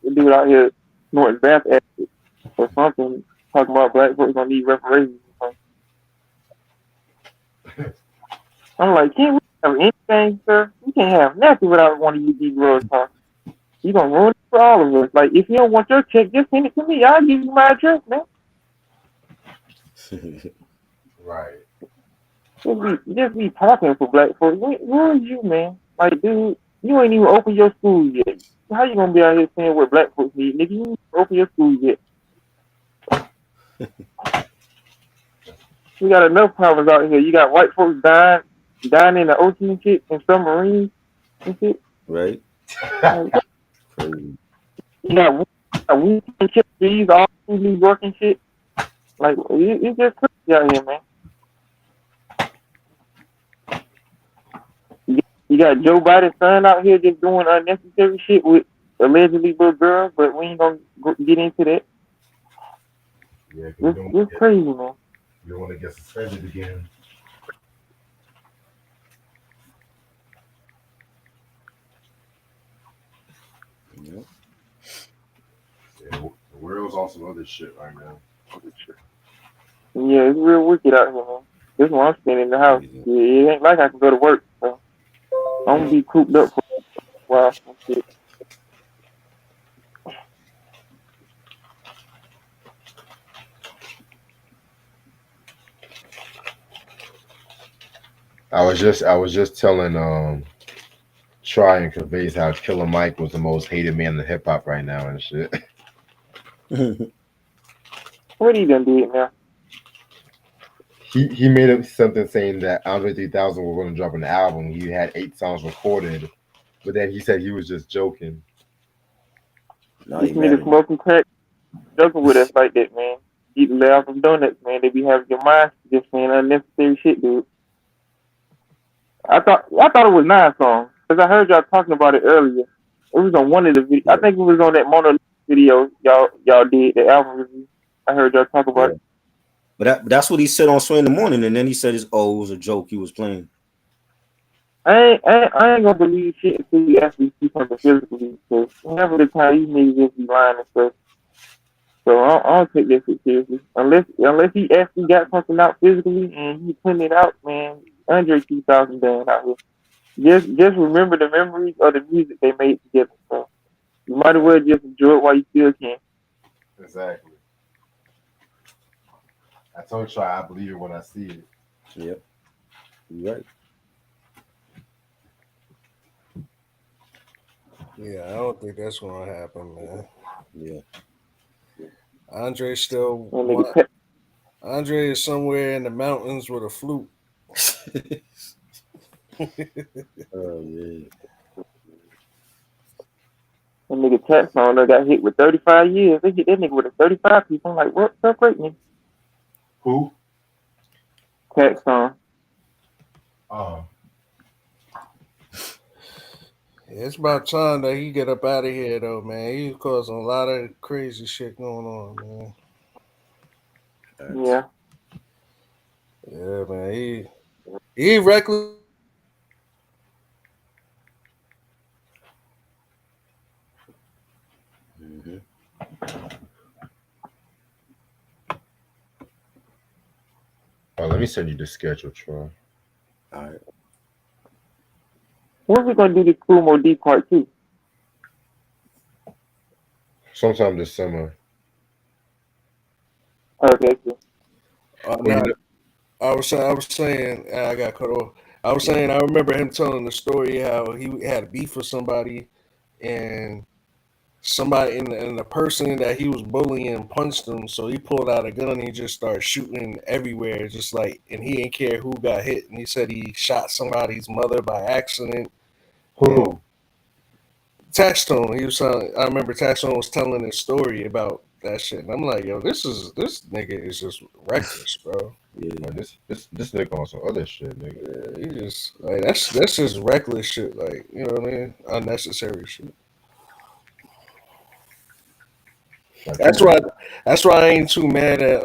The dude out here snorting bath acid or something, talking about black folks gonna need reparations or something. I'm like, can't we have anything, sir? We can't have nothing without one of you big girls talking. You gonna ruin it for all of us. Like, if you don't want your check, just send it to me. I'll give you my address, man. Right. Just be talking for black folks. Who are you, man? Like, dude, you ain't even open your school yet. How you gonna be out here saying what black folks need, nigga? You ain't open your school yet. We got enough problems out here. You got white folks dying in the ocean and shit, and submarines and shit. Right? Like, Crazy. we can kill these all through New York and shit. Like, it's just crazy out here, man. You got Joe Biden's son out here just doing unnecessary shit with allegedly little girls, but we ain't gonna get into that. Yeah, 'cause It's crazy, man. you don't want to get suspended again. Yeah. Yeah, the world's on some other shit right now. Yeah, it's real wicked out here, man. This one I'm staying in the house. Crazy. Yeah, it ain't like I can go to work, so I'm gonna be cooped up for a while and shit. I was just telling Try and Conveys how Killer Mike was the most hated man in hip hop right now and shit. What he done did now? He made up something saying that Andre 3000 was going to drop an album. He had 8 songs recorded, but then he said he was just joking. Now This he nigga mad at smoking crack, joking with us like that, man. Eating laugh from donuts, man. They be having your mind just saying unnecessary shit, dude. I thought it was 9 songs because I heard y'all talking about it earlier. It was on one of the videos. I yeah. think it was on that Mona Lisa video y'all did the album review. I heard y'all talk about Yeah. it. But that's what he said on Sway in the Morning, and then he said it was a joke he was playing. I ain't gonna believe shit until you actually see something physically. Because whenever the time these niggas just be lying and stuff. So I don't take that shit seriously. Unless he actually got something out physically and he putting it out, man. Andre 2000 done out here. Just remember the memories of the music they made together. So you might as well just enjoy it while you still can. Exactly. I told Try I believe it when I see it. Yep. You right. Yeah, I don't think that's gonna happen, man. Yeah. Andre still And what? Andre is somewhere in the mountains with a flute. Oh yeah. nigga Tax on got hit with 35 years. They hit that nigga with a 35 people. I'm like, what the great nigga? Who? Tax on. Oh, Yeah, it's about time that he get up out of here, though, man. He's causing a lot of crazy shit going on, man. Yeah. Yeah, man. He reckless. Mm-hmm. oh, let me send you the schedule, Troy. All right. When we gonna do this Cool Mo D part 2? Sometime this summer. Okay, cool. Well, Nah, I was saying, I got cut off. I was saying, I remember him telling the story how he had beef with somebody, and somebody and the person that he was bullying punched him. So he pulled out a gun and he just started shooting everywhere, just like, and he didn't care who got hit. And he said he shot somebody's mother by accident. who? Taxstone, I remember Taxstone was telling his story about that shit, and I'm like, yo, this nigga is just reckless, bro. Yeah. Like, this nigga on some other shit, nigga. Yeah, he just like that's just reckless shit, like, you know what I mean, unnecessary shit. Like, That's why I ain't too mad at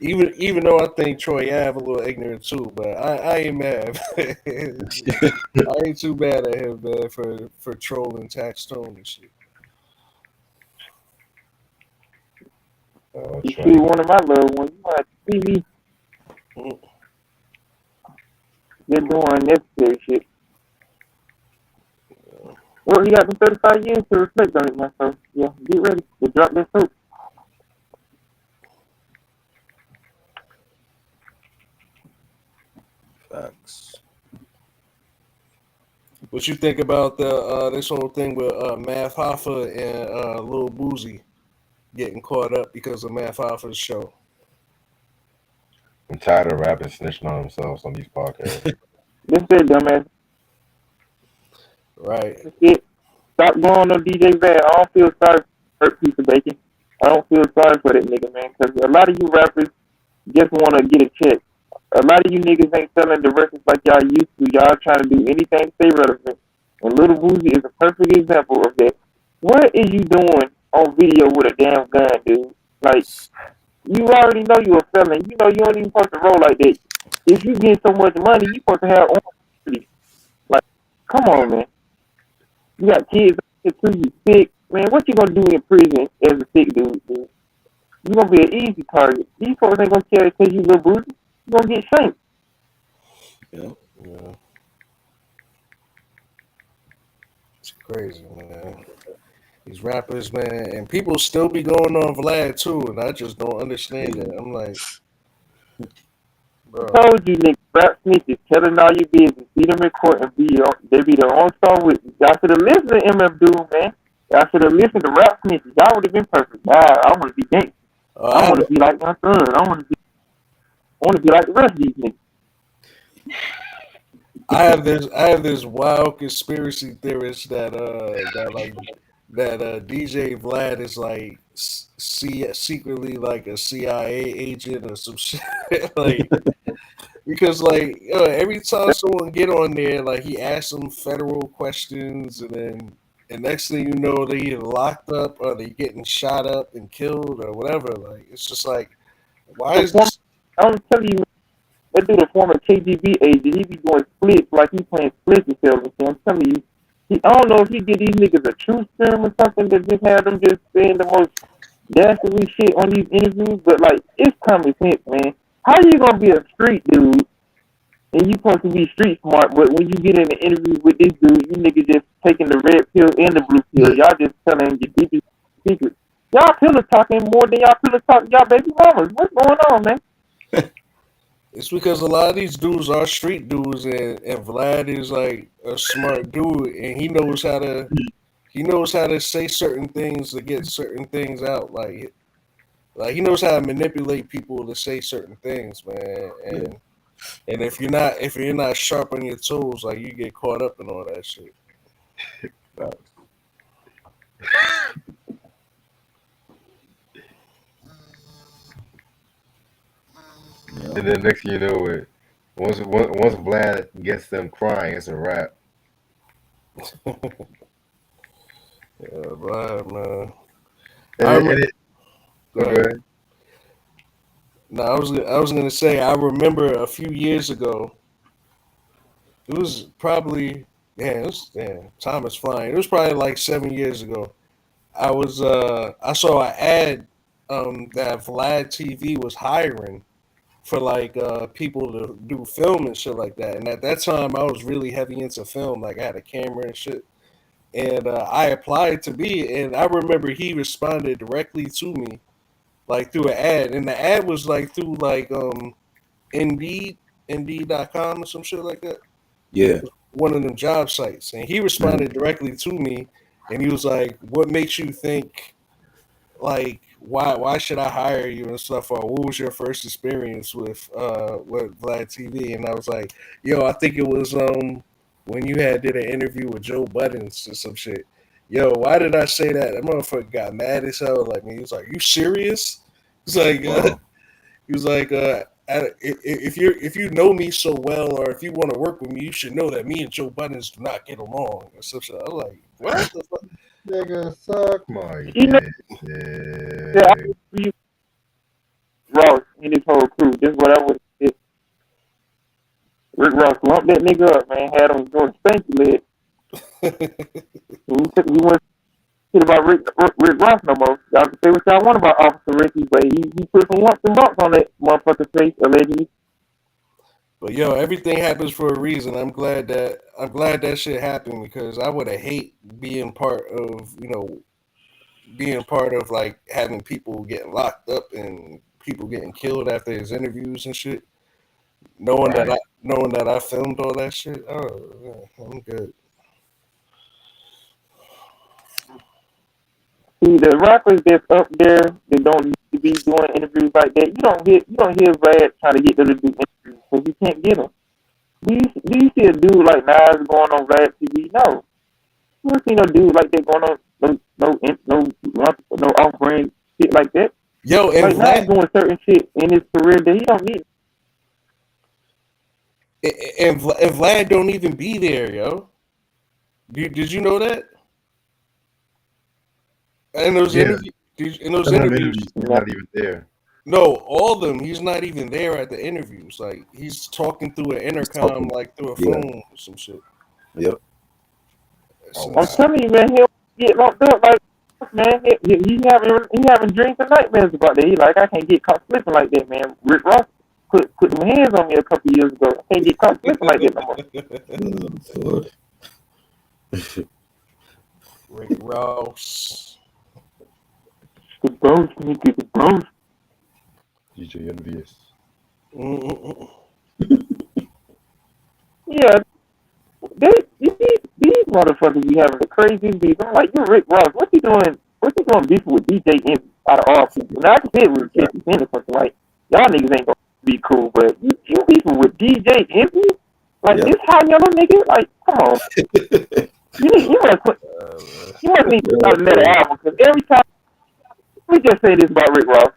even though I think Troy Ave a little ignorant too, but I ain't mad. I ain't too mad at him, man, for trolling Taxstone and shit. You Troy. see one of my little ones. You might see me. They're doing unnecessary shit. Well, he got them 35 years to reflect on it now, so yeah, get ready to drop that soap. Facts. What you think about the this whole thing with Math Hoffa and Lil Boozy getting caught up because of Math Hoffa's show? I'm tired of rapping snitching on themselves on these podcasts. This it, dumbass. Right. This it. Stop going on DJ Van. I don't feel sorry for hurt piece of bacon. I don't feel sorry for that nigga, man. Because a lot of you rappers just want to get a check. A lot of you niggas ain't selling the records like y'all used to. Y'all trying to do anything to stay relevant. And Little Boozy is a perfect example of that. What is you doing on video with a damn gun, dude? Like, you already know you a felon. You know you don't even supposed to roll like that. If you get so much money, you supposed to have own. Like, come on, man. You got kids too. You sick, man. What you gonna do in prison as a sick dude? Dude? You gonna be an easy target. These folks ain't gonna care because you Little Boozy. You gonna get shanked. Yeah. Yeah. It's crazy, man. These rappers, man, and people still be going on Vlad too, and I just don't understand that. I'm like, bro. I told you, nigga, rap snitches telling all your business. See them in court and they be their own star witness. Y'all should have listened to MF Doom, man. Y'all should have listened to rap snitches. Y'all would have been perfect. Nah, I want to be gangster. I want to be like my son. I want to be like the rest of these niggas. I have this wild conspiracy theorist that DJ Vlad is like secretly like a CIA agent or some shit. Like, because like every time someone get on there, like he asks them federal questions, and then the next thing you know, they either locked up or they getting shot up and killed or whatever. Like, it's just like, why is this? I'm telling you, that dude a former KGB agent. He be doing splits like he playing Splinter Cell. I'm telling you, I don't know if he get these niggas a truth serum or something that just have them just saying the most dastardly shit on these interviews. But like, it's common sense, man. How you gonna be a street dude and you supposed to be street smart, but when you get in an interview with this dude, you niggas just taking the red pill and the blue pill. Y'all just telling your deepest secrets. Y'all pillow talking more than y'all pillow talking y'all baby mamas. What's going on, man? It's because a lot of these dudes are street dudes, and Vlad is like a smart dude, and he knows how to say certain things to get certain things out. Like he knows how to manipulate people to say certain things, man. And if you're not sharp on your toes, like you get caught up in all that shit. And then next thing you know it, once Vlad gets them crying, it's a wrap. Yeah, Vlad, man. Go ahead. No, I was gonna say I remember a few years ago. It was probably time is flying. It was probably like 7 years ago. I saw an ad that Vlad TV was hiring for like people to do film and shit like that. And at that time, I was really heavy into film. Like I had a camera and shit. And I applied to be, and I remember he responded directly to me, like through an ad. And the ad was like through like Indeed.com or some shit like that. Yeah. One of them job sites. And he responded directly to me, and he was like, "What makes you think, like, why should I hire you and stuff? Or what was your first experience with Vlad TV?" And I was like, "Yo, I think it was when you did an interview with Joe Buttons or some shit." Yo, why did I say that? That motherfucker got mad as hell. Like me, he was like, "You serious?" He's like, he was like, if you know me so well, or if you want to work with me, you should know that me and Joe Buttons do not get along. Or some shit. I was like, what the fuck? Nigga, suck my dick. Ross and his whole crew, just what I would say. Rick Ross lumped that nigga up, man. Had him doing stanky leg. We want to shit about Rick Ross no more. Y'all can say what y'all want about Officer Ricky, but he put some lumps and bumps on that motherfucker's face, allegedly. But yo, everything happens for a reason. I'm glad that shit happened, because I would have hate being part of like having people getting locked up and people getting killed after his interviews and shit. Knowing Right. that I filmed all that shit. Oh, yeah, I'm good. See, the rappers that's up there that don't need to be doing interviews like that, you don't hear Brad trying to get them to do interviews because you can't get them. Do you see a dude like Nas going on Rap TV? No, you don't see no dude like that going on no off brand shit like that. Yo, and Like Nas Vlad doing certain shit in his career that he don't need. and Vlad don't even be there, yo. Did you know that? In those Yeah. interviews, in those Some of them interviews, interviews, he's not even there. no, all of them. He's not even there at the interviews. Like he's talking through an intercom, talking. like through a Yeah. phone or some shit. Yep. It's I'm telling you, man, he'll get locked up. Like man, he having dreams and nightmares about that. He like, I can't get caught slipping like that, man. Rick Ross put them hands on me a couple years ago. I can't get caught slipping like that no more. Rick Ross. The bros, nigga, the bros. DJ envious. Mm-mm. Yeah, these motherfuckers be having the craziest beef. I'm like, you're Rick Ross. What you doing? What you doing beefing with DJ Envy out of all people? Now I can see it with 50 Cent or something like y'all niggas ain't gonna be cool, but you beefing with DJ Envy? Like Yep. this high yellow nigga? Like, come on. You must need to put out another album because every time. Let me just say this about Rick Ross.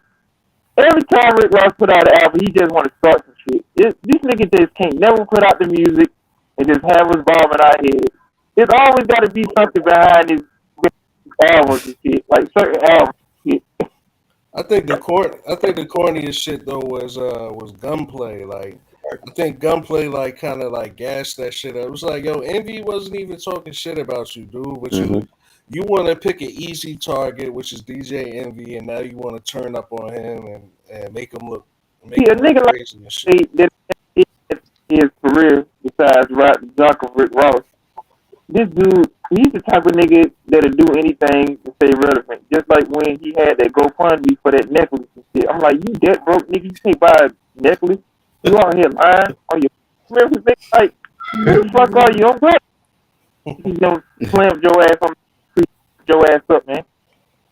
Every time Rick Ross put out an album, he just want to start some shit. This nigga just can't never put out the music and just have us bombing our head. There's always got to be something behind his albums and shit, like certain albums. And shit. I think the corniest shit though was Gunplay. Like I think Gunplay like kind of like gassed that shit up. It was like, yo, Envy wasn't even talking shit about you, dude. But you want to pick an easy target, which is DJ Envy, and now you want to turn up on him and make him look See, a nigga like crazy and shit. that his career besides rap junk of Rick Ross. This dude, he's the type of nigga that'll do anything to stay relevant. Just like when he had that GoFundMe for that necklace and shit. I'm like, you debt broke nigga, you can't buy a necklace. You out here lying on your reference. Like, who the fuck are you? I'm glad he's gonna slam your ass on the street, your ass up, man.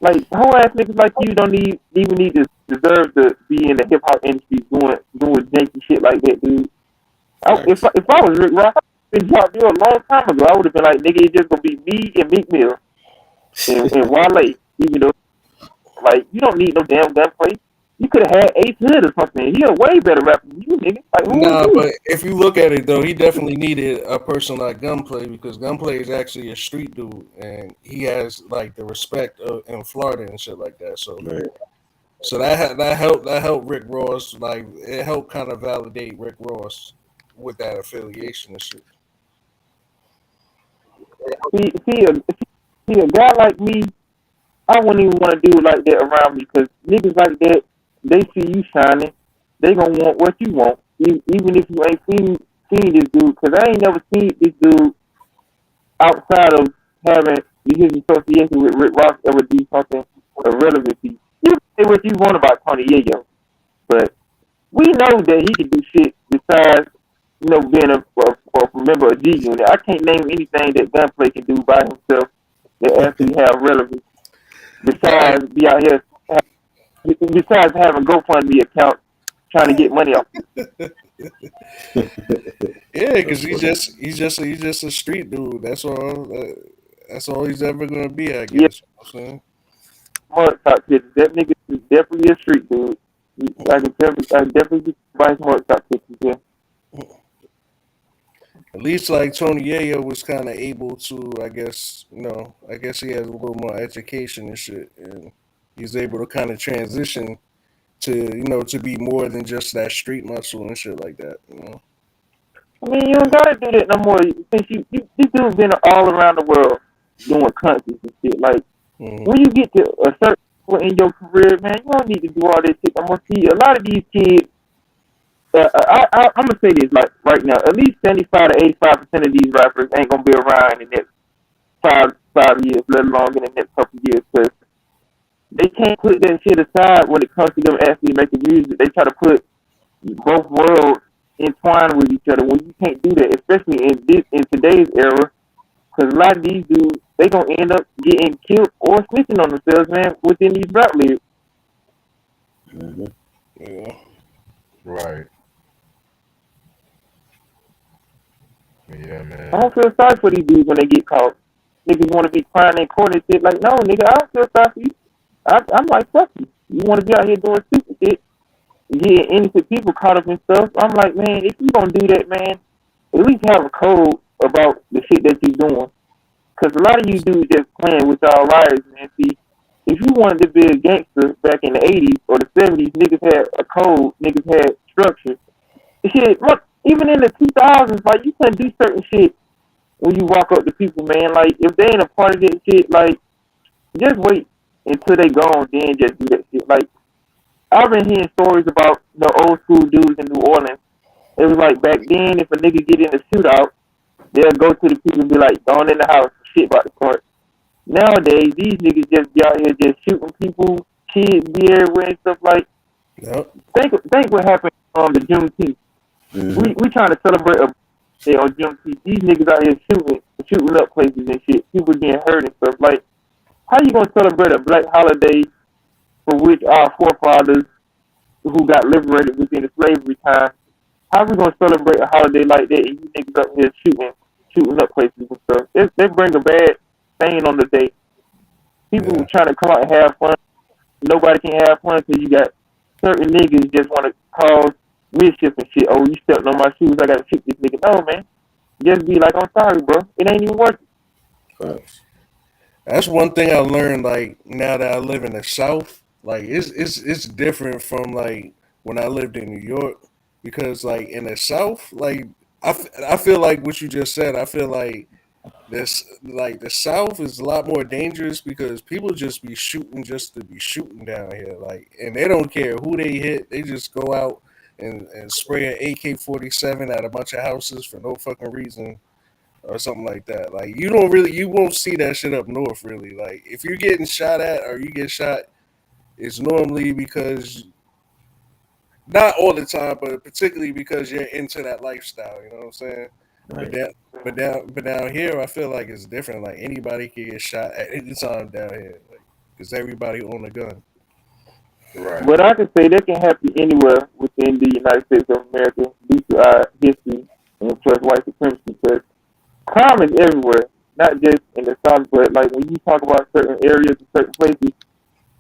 Like, whole ass niggas like you don't even need to deserve to be in the hip hop industry doing janky shit like that, dude. If I was Rick Ross, I would have been dropped you a long time ago. I would have been like, nigga, it's just gonna be me and Meek Mill and Wale. Even though, like, you don't need no damn gunplay. You could have had Ace Hood or something. He a way better rapper than you, nigga. Like, who Nah, is you? but if you look at it though, he definitely needed a person like Gunplay because Gunplay is actually a street dude and he has like the respect in Florida and shit like that. So, so that helped Rick Ross. Like it helped kind of validate Rick Ross with that affiliation and shit. See, a guy like me, I wouldn't even want to do it like that around me because niggas like that, they see you shining, they gonna want what you want, even if you ain't seen this dude. Because I ain't never seen this dude outside of having his association with Rick Ross ever do something of relevancy. You can say what you want about Tony Yayo, but we know that he can do shit besides, being a member of G Unit. I can't name anything that Gunplay can do by himself that actually have relevance besides be out here, besides having GoFundMe account trying to get money off. Yeah, because he's just a street dude. That's all. That's all he's ever gonna be, I guess. Yeah. You know what I'm saying? Smart top pictures. That nigga is definitely a street dude. I can definitely buy smart top pictures. Yeah. At least like Tony Yayo was kind of able to, I guess he has a little more education and shit, and he's able to kind of transition to be more than just that street muscle and shit like that. I mean, you don't gotta do that no more. Since this dude's been all around the world doing concerts and shit. Like, when you get to a certain point in your career, man, you don't need to do all this shit. I'm gonna see a lot of these kids. I'm gonna say this like right now. At least 75 to 85% of these rappers ain't gonna be around in the next five years, let alone in the next couple years, because they can't put that shit aside when it comes to them actually making music. They try to put both worlds entwined with each other when you can't do that, especially in today's era. Because a lot of these dudes, they gonna end up getting killed or snitching on themselves, man, within these rap lyrics. Mm-hmm. Yeah. Right. Yeah, I man. don't feel sorry for these dudes when they get caught. Niggas want to be crying in court and shit. Like, no, nigga, I don't feel sorry for you. I'm like, fuck you. You want to be out here doing stupid shit, getting innocent people caught up in stuff. I'm like, man, if you gonna do that, man, at least have a code about the shit that you doing. Because a lot of you dudes just playing with our lives, man. See, if you wanted to be a gangster back in the 80s or the 70s, niggas had a code, niggas had structure. Shit, look, even in the 2000s, like, you couldn't do certain shit when you walk up to people, man. Like, if they ain't a part of that shit, like, just wait until they gone, then just do that shit. Like, I've been hearing stories about the old school dudes in New Orleans. It was like back then, if a nigga get in a shootout, they'll go to the people and be like, "Gone in the house, shit about the court." Nowadays, these niggas just be out here just shooting people, kids be everywhere and stuff. Like, Yep. think what happened on the Juneteenth. Mm-hmm. We trying to celebrate a day on Juneteenth. These niggas out here shooting up places and shit. People getting hurt and stuff. Like, how you gonna celebrate a black holiday for which our forefathers who got liberated within the slavery time? How we gonna celebrate a holiday like that and you niggas up here shooting up places and stuff? They bring a bad stain on the day. People Yeah. trying to come out and have fun. Nobody can have fun because you got certain niggas just want to cause mischief and shit. Oh, you stepped on my shoes, I gotta shoot this nigga. No, man. Just be like, I'm sorry, bro. It ain't even worth it. Facts. That's one thing I learned. Like now that I live in the South, like it's different from like when I lived in New York because like in the South, like I feel like what you just said. I feel like the South is a lot more dangerous because people just be shooting just to be shooting down here. Like and they don't care who they hit. They just go out and spray an AK-47 at a bunch of houses for no fucking reason or something like that. Like you won't see that shit up north really. Like if you're getting shot at or you get shot, it's normally because not all the time, but particularly because you're into that lifestyle. You know what I'm saying? But Right. down, but down here, I feel like it's different. Like anybody can get shot at any time down here, because everybody own a gun. Right. But I can say that can happen anywhere within the United States of America due to our history and plus white supremacy. Because crime is everywhere, not just in the South, but like when you talk about certain areas and certain places,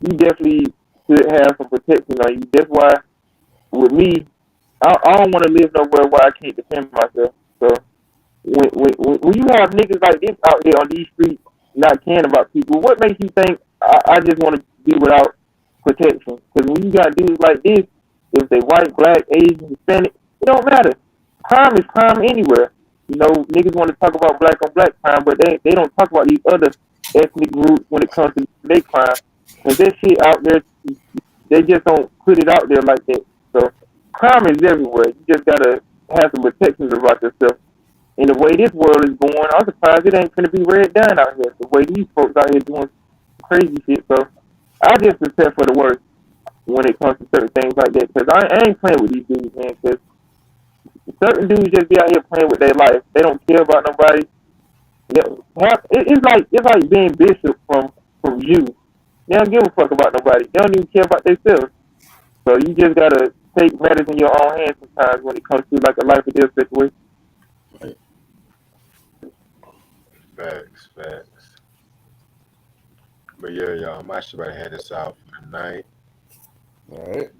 you definitely should have some protection on you. That's why, with me, I don't want to live nowhere where I can't defend myself. So when you have niggas like this out here on these streets not caring about people, what makes you think I just want to be without protection? Because when you got dudes like this, if they white, black, Asian, Hispanic, it don't matter. Crime is crime anywhere. You know, niggas want to talk about black on black crime, but they don't talk about these other ethnic groups when it comes to their crime. Because that shit out there, they just don't put it out there like that. So crime is everywhere. You just gotta have some protections about yourself. And the way this world is going, I'm surprised it ain't gonna be red done out here. The way these folks out here doing crazy shit. So I just prepare for the worst when it comes to certain things like that. Because I ain't playing with these dudes, man. Because certain dudes just be out here playing with their life. They don't care about nobody. It's like being Bishop from you. They don't give a fuck about nobody. They don't even care about themselves. So you just gotta take matters in your own hands sometimes when it comes to like a life or death situation. Right. Facts. Facts. But yeah, y'all, I'm actually about to head this out for the night. All right.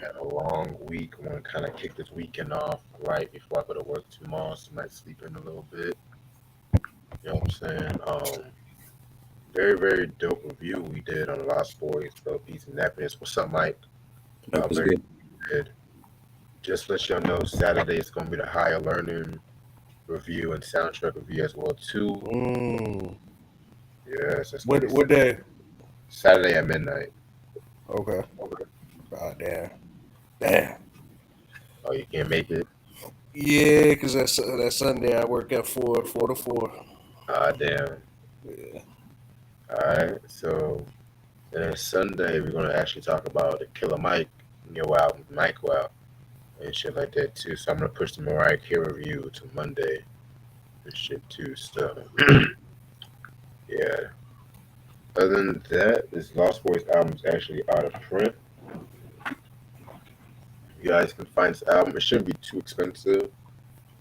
Had a long week. I want to kind of kick this weekend off right before I go to work tomorrow, so I might sleep in a little bit. You know what I'm saying? Very, very dope review we did on the Lost Boys, Love Peace and Nappiness. What's up, Mike? That was Very good. good. Just to let y'all know, Saturday is going to be the Higher Learning review and soundtrack review as well too. Mm. Yes, that's What day? Saturday at midnight. Okay. Oh damn. Oh, you can't make it? Yeah, because that Sunday I work at 4 to 4. Ah, damn. Yeah. All right. So then Sunday we're going to actually talk about the Killer Mike new album, Mike Wow. and shit like that too. So I'm gonna push the Mariah Carey review to Monday and shit too. So yeah. Other than that, this Lost Boys album is actually out of print. You guys can find this album. It shouldn't be too expensive.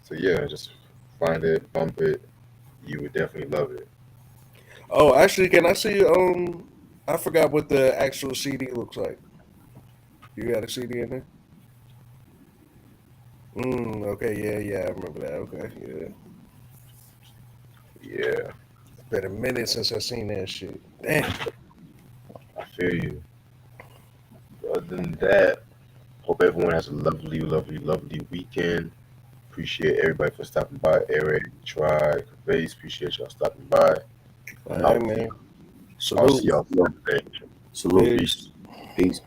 So yeah, just find it, bump it. You would definitely love it. Oh, actually, can I see? I forgot what the actual CD looks like. You got a CD in there? Okay, yeah, I remember that. Okay, yeah. Yeah, It's been a minute since I seen that shit. Damn. I feel you. Other than that, hope everyone has a lovely, lovely, lovely weekend. Appreciate everybody for stopping by. Eric, Try, Base, appreciate y'all stopping by. All I'm right, out. man. I'll see Salute. y'all Sunday. Salute. Peace. Peace.